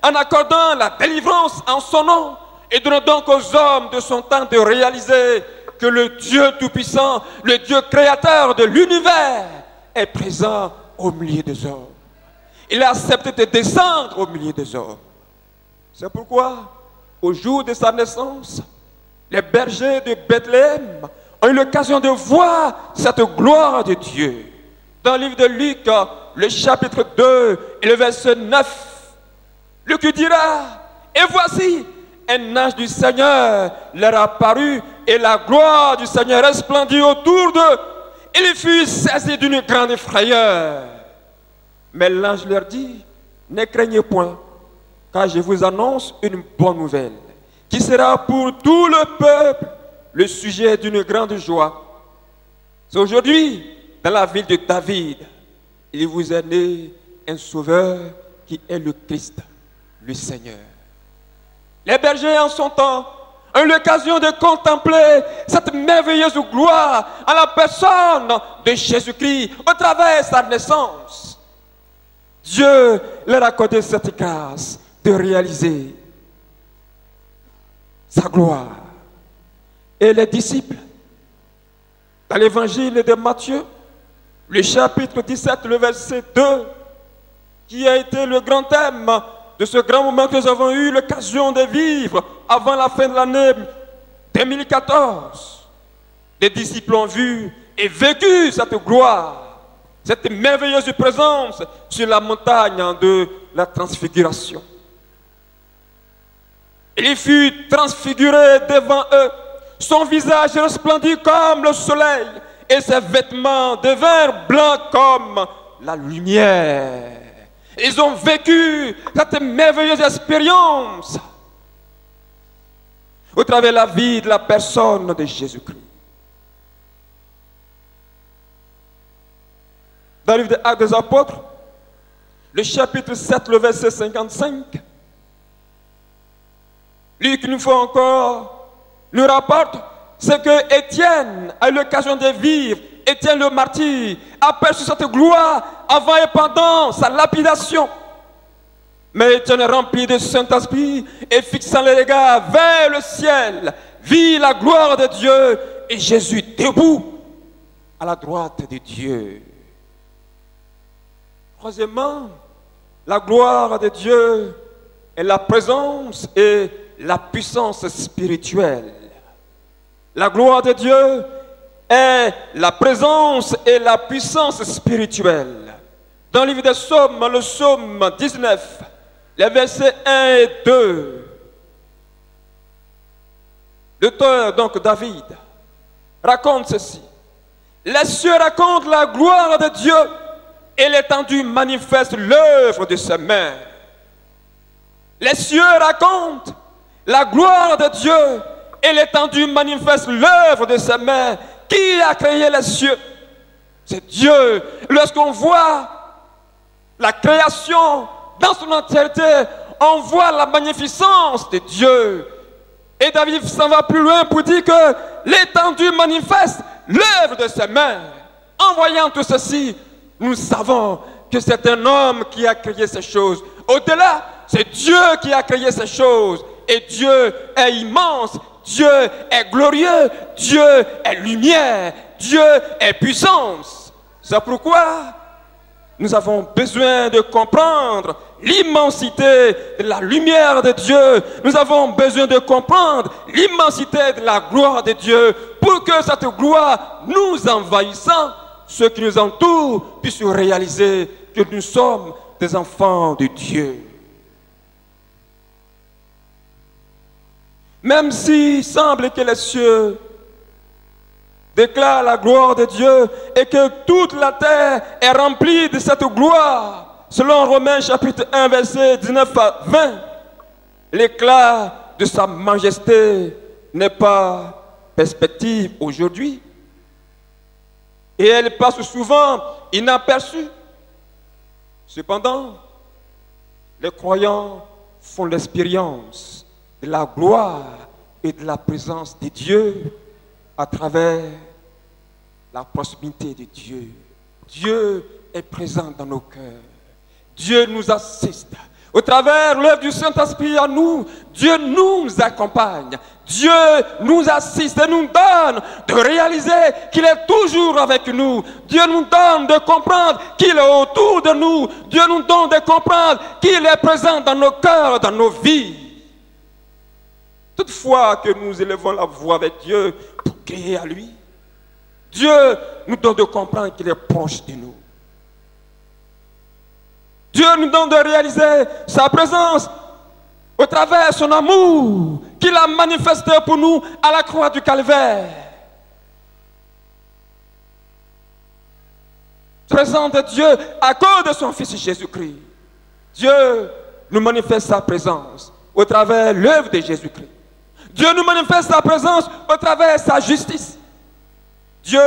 en accordant la délivrance en son nom, et donnant donc aux hommes de son temps de réaliser que le Dieu Tout-Puissant, le Dieu créateur de l'univers, est présent au milieu des hommes. Il a accepté de descendre au milieu des hommes. C'est pourquoi, au jour de sa naissance, les bergers de Bethléem ont eu l'occasion de voir cette gloire de Dieu. Dans le livre de Luc, le chapitre 2 et le verset 9, Luc dira, « Et voici, un ange du Seigneur leur apparut et la gloire du Seigneur resplendit autour d'eux. Ils furent saisis d'une grande frayeur. Mais l'ange leur dit, ne craignez point, car je vous annonce une bonne nouvelle, qui sera pour tout le peuple le sujet d'une grande joie. C'est aujourd'hui, dans la ville de David, il vous est né un sauveur qui est le Christ, le Seigneur. Les bergers en son temps ont eu l'occasion de contempler cette merveilleuse gloire à la personne de Jésus-Christ au travers de sa naissance. Dieu leur a accordé cette grâce de réaliser sa gloire. Et les disciples, dans l'évangile de Matthieu, le chapitre 17, le verset 2, qui a été le grand thème de ce grand moment que nous avons eu l'occasion de vivre avant la fin de l'année 2014. Les disciples ont vu et vécu cette gloire, cette merveilleuse présence sur la montagne de la transfiguration. Il fut transfiguré devant eux, son visage resplendit comme le soleil et ses vêtements devinrent blancs comme la lumière. Ils ont vécu cette merveilleuse expérience au travers de la vie de la personne de Jésus-Christ. Dans le livre des Actes des Apôtres, le chapitre 7, le verset 55, Luc une fois encore nous rapporte ce que Étienne a eu l'occasion de vivre. Étienne le martyr a perçu cette gloire avant et pendant sa lapidation. Mais Étienne, rempli de Saint-Esprit et fixant les regards vers le ciel, vit la gloire de Dieu et Jésus debout à la droite de Dieu. Troisièmement, la gloire de Dieu est la présence et la puissance spirituelle. La gloire de Dieu est la présence et la puissance spirituelle. Dans le livre des Psaumes, le psaume 19, les versets 1 et 2. L'auteur, donc David, raconte ceci. Les cieux racontent la gloire de Dieu et l'étendue manifeste l'œuvre de ses mains. Les cieux racontent la gloire de Dieu et l'étendue manifeste l'œuvre de ses mains. Qui a créé les cieux? C'est Dieu. Lorsqu'on voit la création dans son entièreté, on voit la magnificence de Dieu. Et David s'en va plus loin pour dire que l'étendue manifeste l'œuvre de ses mains. En voyant tout ceci, nous savons que c'est un homme qui a créé ces choses. Au-delà, c'est Dieu qui a créé ces choses. Et Dieu est immense, Dieu est glorieux, Dieu est lumière, Dieu est puissance. C'est pourquoi nous avons besoin de comprendre l'immensité de la lumière de Dieu. Nous avons besoin de comprendre l'immensité de la gloire de Dieu pour que cette gloire nous envahissant, ceux qui nous entourent puissent réaliser que nous sommes des enfants de Dieu. Même s'il semble que les cieux déclarent la gloire de Dieu et que toute la terre est remplie de cette gloire, selon Romains chapitre 1, verset 19 à 20, l'éclat de sa majesté n'est pas perspective aujourd'hui. Et elle passe souvent inaperçue. Cependant, les croyants font l'expérience de la gloire et de la présence de Dieu à travers la proximité de Dieu. Dieu est présent dans nos cœurs. Dieu nous assiste. Au travers l'œuvre du Saint-Esprit en nous, Dieu nous accompagne. Dieu nous assiste et nous donne de réaliser qu'il est toujours avec nous. Dieu nous donne de comprendre qu'il est autour de nous. Dieu nous donne de comprendre qu'il est présent dans nos cœurs, dans nos vies. Toutefois que nous élevons la voix avec Dieu pour crier à lui, Dieu nous donne de comprendre qu'il est proche de nous. Dieu nous donne de réaliser sa présence au travers de son amour qu'il a manifesté pour nous à la croix du Calvaire. Présence de Dieu à cause de son Fils Jésus-Christ. Dieu nous manifeste sa présence au travers de l'œuvre de Jésus-Christ. Dieu nous manifeste sa présence au travers de sa justice. Dieu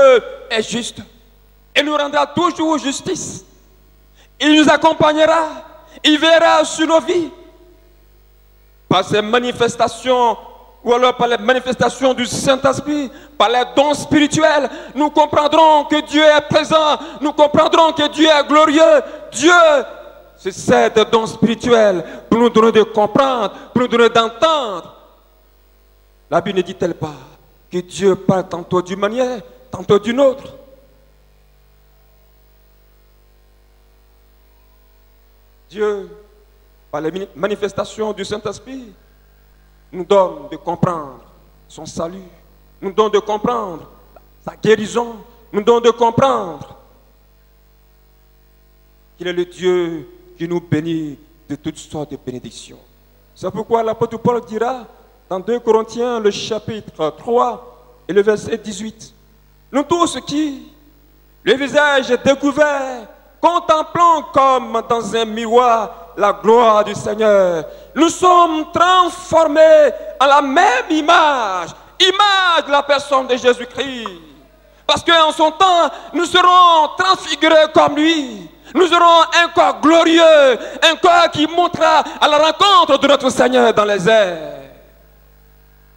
est juste et nous rendra toujours justice. Il nous accompagnera, il verra sur nos vies. Par ces manifestations, ou alors par les manifestations du Saint-Esprit, par les dons spirituels, nous comprendrons que Dieu est présent, nous comprendrons que Dieu est glorieux. Dieu se sert de dons spirituels pour nous donner de comprendre, pour nous donner d'entendre. La Bible ne dit-elle pas que Dieu parle tantôt d'une manière, tantôt d'une autre? Dieu, par les manifestations du Saint-Esprit, nous donne de comprendre son salut, nous donne de comprendre sa guérison, nous donne de comprendre qu'il est le Dieu qui nous bénit de toutes sortes de bénédictions. C'est pourquoi l'apôtre Paul dira dans 2 Corinthiens, le chapitre 3 et le verset 18, nous tous qui, le visage découvert, contemplons comme dans un miroir la gloire du Seigneur, nous sommes transformés en la même image de la personne de Jésus-Christ. Parce qu'en son temps, nous serons transfigurés comme lui. Nous aurons un corps glorieux, un corps qui montrera à la rencontre de notre Seigneur dans les airs.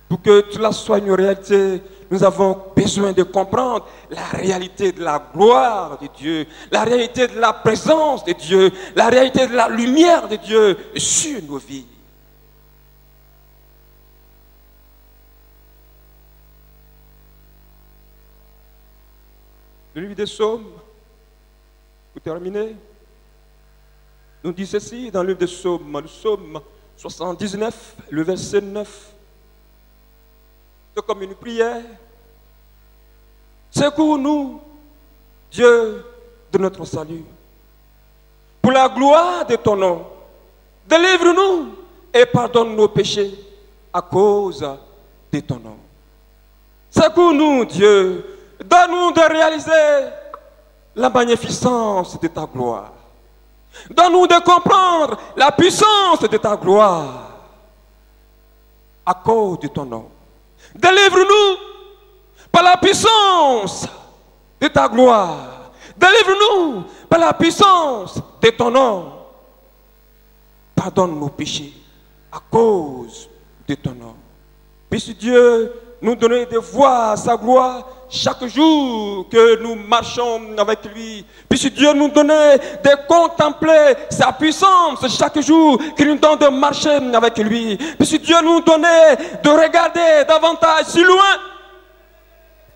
Pour que cela soit une réalité, nous avons besoin de comprendre la réalité de la gloire de Dieu, la réalité de la présence de Dieu, la réalité de la lumière de Dieu sur nos vies. Le livre des Psaumes, pour terminer, nous dit ceci dans le livre des Psaumes, le psaume 79, le verset 9. C'est comme une prière. Secours-nous, Dieu de notre salut. Pour la gloire de ton nom, délivre-nous et pardonne nos péchés à cause de ton nom. Secoue-nous, Dieu. Donne-nous de réaliser la magnificence de ta gloire. Donne-nous de comprendre la puissance de ta gloire à cause de ton nom. Délivre-nous par la puissance de ta gloire. Délivre-nous par la puissance de ton nom. Pardonne nos péchés à cause de ton nom. Puisse Dieu nous donner de voir sa gloire chaque jour que nous marchons avec lui. Puisse Dieu nous donner de contempler sa puissance chaque jour qu'il nous donne de marcher avec lui. Puisse Dieu nous donner de regarder davantage si loin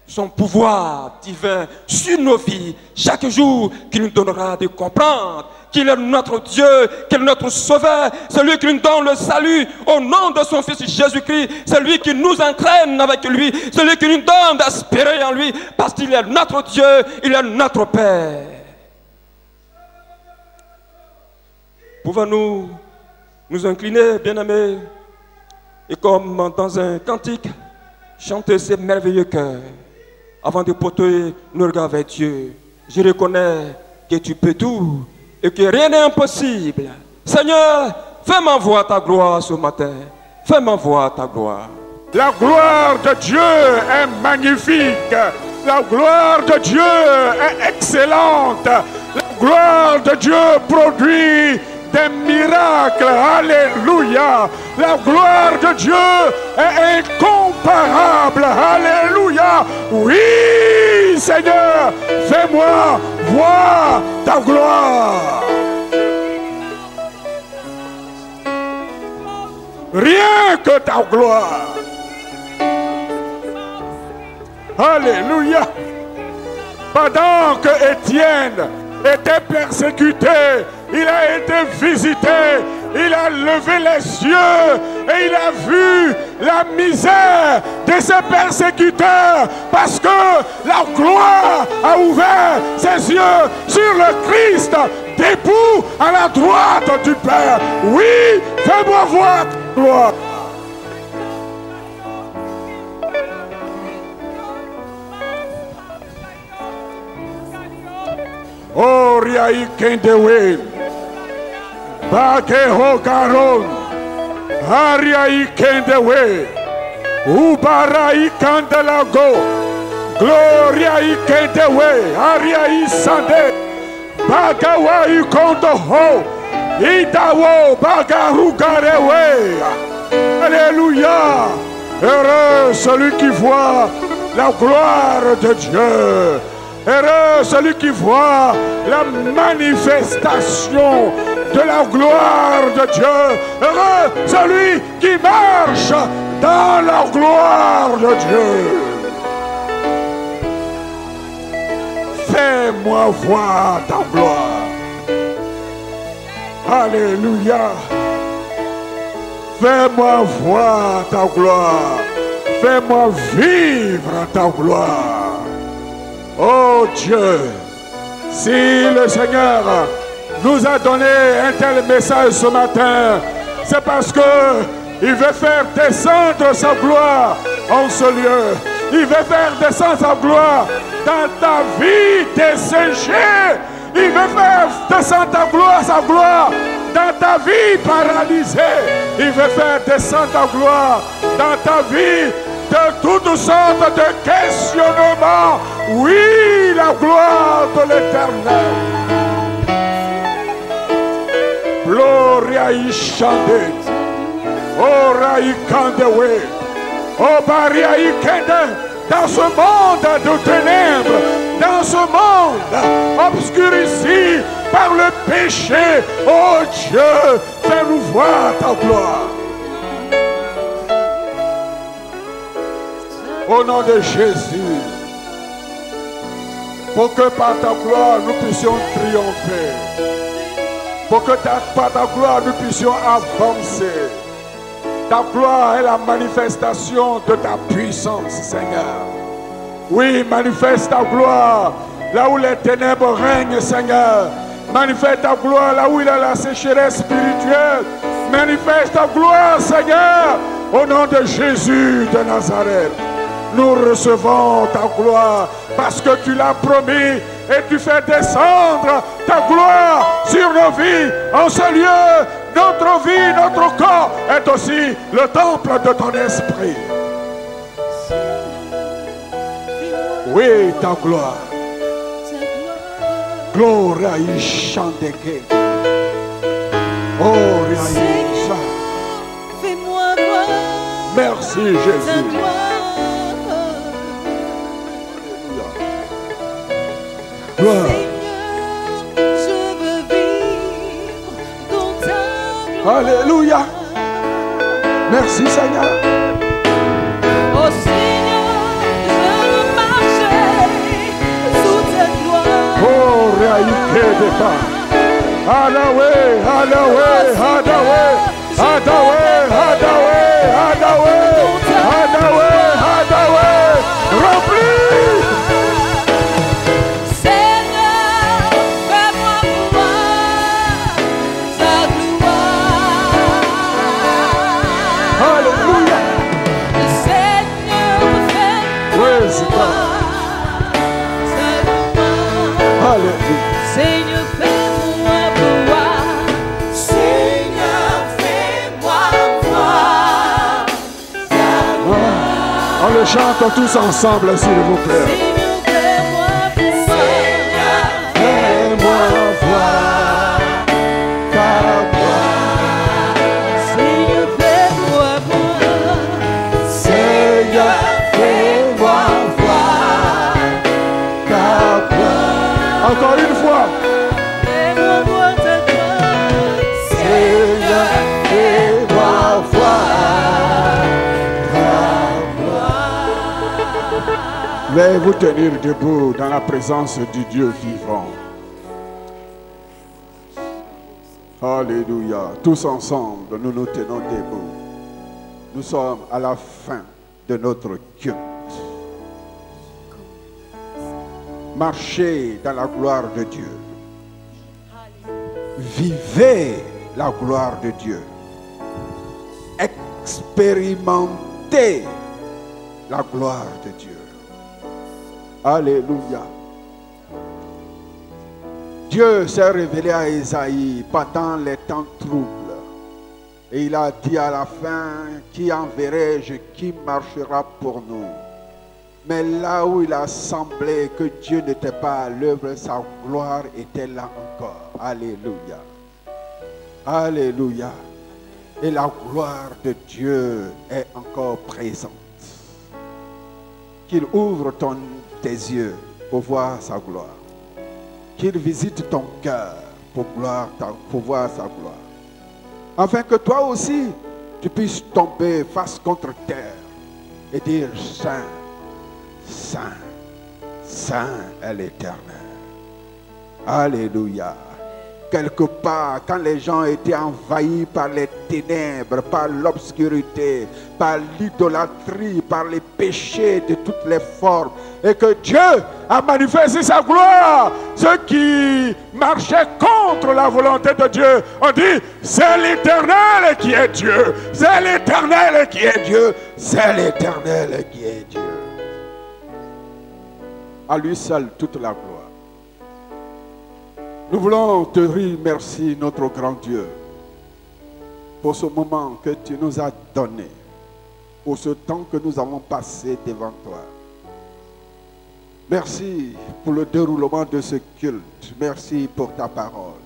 son pouvoir divin sur nos vies chaque jour qu'il nous donnera de comprendre qu'il est notre Dieu, qu'il est notre Sauveur, celui qui nous donne le salut au nom de son Fils Jésus-Christ, celui qui nous entraîne avec lui, celui qui nous donne d'espérer en lui, parce qu'il est notre Dieu, il est notre Père. Pouvons-nous nous incliner, bien-aimés, et comme dans un cantique, chanter ces merveilleux chœurs avant de porter nos regards vers Dieu. Je reconnais que tu peux tout et que rien n'est impossible. Seigneur, fais-moi voir ta gloire ce matin. Fais-moi voir ta gloire. La gloire de Dieu est magnifique. La gloire de Dieu est excellente. La gloire de Dieu produit des miracles. Alléluia. La gloire de Dieu est incomparable. Alléluia. Oui, Seigneur, fais-moi voir ta gloire. Rien que ta gloire. Alléluia. Pendant que Étienne était persécuté, il a été visité, il a levé les yeux et il a vu la misère de ses persécuteurs parce que la gloire a ouvert ses yeux sur le Christ, debout à la droite du Père. Oui, fais-moi voir ta gloire. Oh, Riaï Kendewe, Bakeho Garon, Ariaï Kendewe, Ubaraï Kandelago, Gloriaï Kendewe, Ariaï Sande, Bagawaï Kondoho, Idawo Bagarugarewe. Alléluia. Heureux celui qui voit la gloire de Dieu. Heureux celui qui voit la manifestation de la gloire de Dieu. Heureux celui qui marche dans la gloire de Dieu. Fais-moi voir ta gloire. Alléluia. Fais-moi voir ta gloire. Fais-moi vivre ta gloire. Oh Dieu, si le Seigneur nous a donné un tel message ce matin, c'est parce que il veut faire descendre sa gloire en ce lieu. Il veut faire descendre sa gloire dans ta vie desséchée. Il veut faire descendre sa gloire dans ta vie paralysée. Il veut faire descendre ta gloire dans ta vie de toutes sortes de questionnements. Oui, la gloire de l'Éternel. Gloria Ishande. Oh Raïkandewe. Oh Baria Ikende. Dans ce monde de ténèbres, dans ce monde obscurci par le péché, oh Dieu, fais-nous voir ta gloire. Au nom de Jésus, pour que par ta gloire nous puissions triompher, pour que par ta gloire nous puissions avancer. Ta gloire est la manifestation de ta puissance, Seigneur. Oui, manifeste ta gloire là où les ténèbres règnent, Seigneur. Manifeste ta gloire là où il y a la sécheresse spirituelle. Manifeste ta gloire, Seigneur, Au nom de Jésus de Nazareth, nous recevons ta gloire parce que tu l'as promis et tu fais descendre ta gloire sur nos vies. En ce lieu, notre vie, notre corps est aussi le temple de ton esprit. Oui, ta gloire. Gloria Ishandeke. Oh, Réaïcha. Fais-moi voir Merci ta Jésus. gloire. Gloire. Seigneur, je veux vivre dans ta gloire. Alléluia. Merci Seigneur. Oh Seigneur, je veux marcher sous ta gloire. Oh, Réaïké de pas. Adawe, Adawe, Adawe, Adawe, Adawe, Adawe, Adawe, Adawe, remplis. Seigneur, fais-moi voir ta gloire. Alléluia. Seigneur, fais-moi Praise God. voir ta gloire. Alléluia. Seigneur, fais-moi voir. Seigneur, fais-moi voir ta gloire. On le chante tous ensemble, s'il vous plaît. Seigneur, fais-moi voir. Fais-moi voir ta gloire. Seigneur, fais-moi voir. Seigneur, fais-moi voir ta gloire. Encore une fois. Fais-moi voir ta gloire. Seigneur, fais-moi voir ta gloire. Veuillez vous tenir debout dans la présence du Dieu vivant. Alléluia. Tous ensemble, nous nous tenons debout. Nous sommes à la fin de notre culte. Marchez dans la gloire de Dieu. Vivez la gloire de Dieu. Expérimentez la gloire de Dieu. Alléluia. Dieu s'est révélé à Isaïe pendant les temps troubles. Et il a dit à la fin, qui enverrai-je, qui marchera pour nous? Mais là où il a semblé que Dieu n'était pas à l'œuvre, sa gloire était là encore. Alléluia. Alléluia. Et la gloire de Dieu est encore présente. Qu'il ouvre tes yeux pour voir sa gloire. Qu'il visite ton cœur pour voir sa gloire. Afin que toi aussi, tu puisses tomber face contre terre et dire Saint, Saint, Saint est l'Éternel. Alléluia. Quelque part, quand les gens étaient envahis par les ténèbres, par l'obscurité, par l'idolâtrie, par les péchés de toutes les formes, et que Dieu a manifesté sa gloire, ceux qui marchaient contre la volonté de Dieu ont dit, c'est l'Éternel qui est Dieu, c'est l'Éternel qui est Dieu, c'est l'Éternel qui est Dieu. À lui seul toute la gloire. Nous voulons te remercier, notre grand Dieu, pour ce moment que tu nous as donné, pour ce temps que nous avons passé devant toi. Merci pour le déroulement de ce culte. Merci pour ta parole.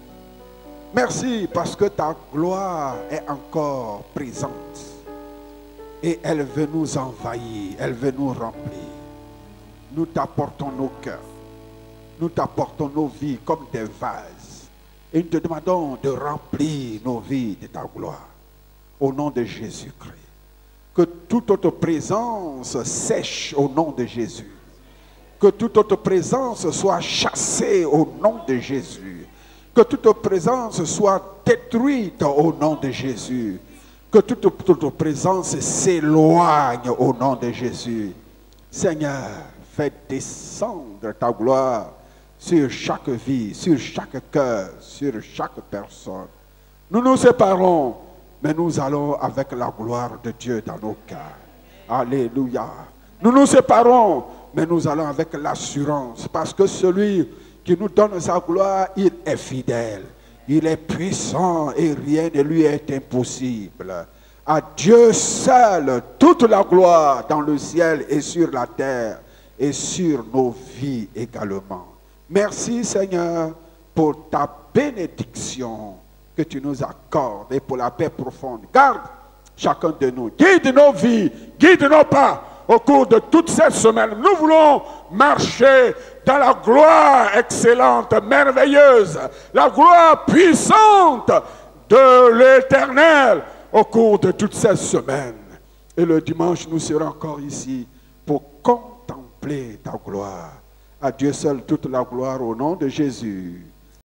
Merci parce que ta gloire est encore présente. Et elle veut nous envahir, elle veut nous remplir. Nous t'apportons nos cœurs. Nous t'apportons nos vies comme des vases. Et nous te demandons de remplir nos vies de ta gloire. Au nom de Jésus-Christ. Que toute autre présence sèche au nom de Jésus. Que toute autre présence soit chassée au nom de Jésus. Que toute autre présence soit détruite au nom de Jésus. Que toute autre présence s'éloigne au nom de Jésus. Seigneur, fais descendre ta gloire sur chaque vie, sur chaque cœur, sur chaque personne. Nous nous séparons, mais nous allons avec la gloire de Dieu dans nos cœurs. Alléluia. Nous nous séparons, mais nous allons avec l'assurance, parce que celui qui nous donne sa gloire, il est fidèle. Il est puissant et rien ne lui est impossible. À Dieu seul, toute la gloire dans le ciel et sur la terre et sur nos vies également. Merci Seigneur pour ta bénédiction que tu nous accordes et pour la paix profonde. Garde chacun de nous, guide nos vies, guide nos pas au cours de toute cette semaine. Nous voulons marcher dans la gloire excellente, merveilleuse, la gloire puissante de l'Éternel au cours de toute cette semaine. Et le dimanche, nous serons encore ici pour contempler ta gloire. À Dieu seul toute la gloire au nom de Jésus.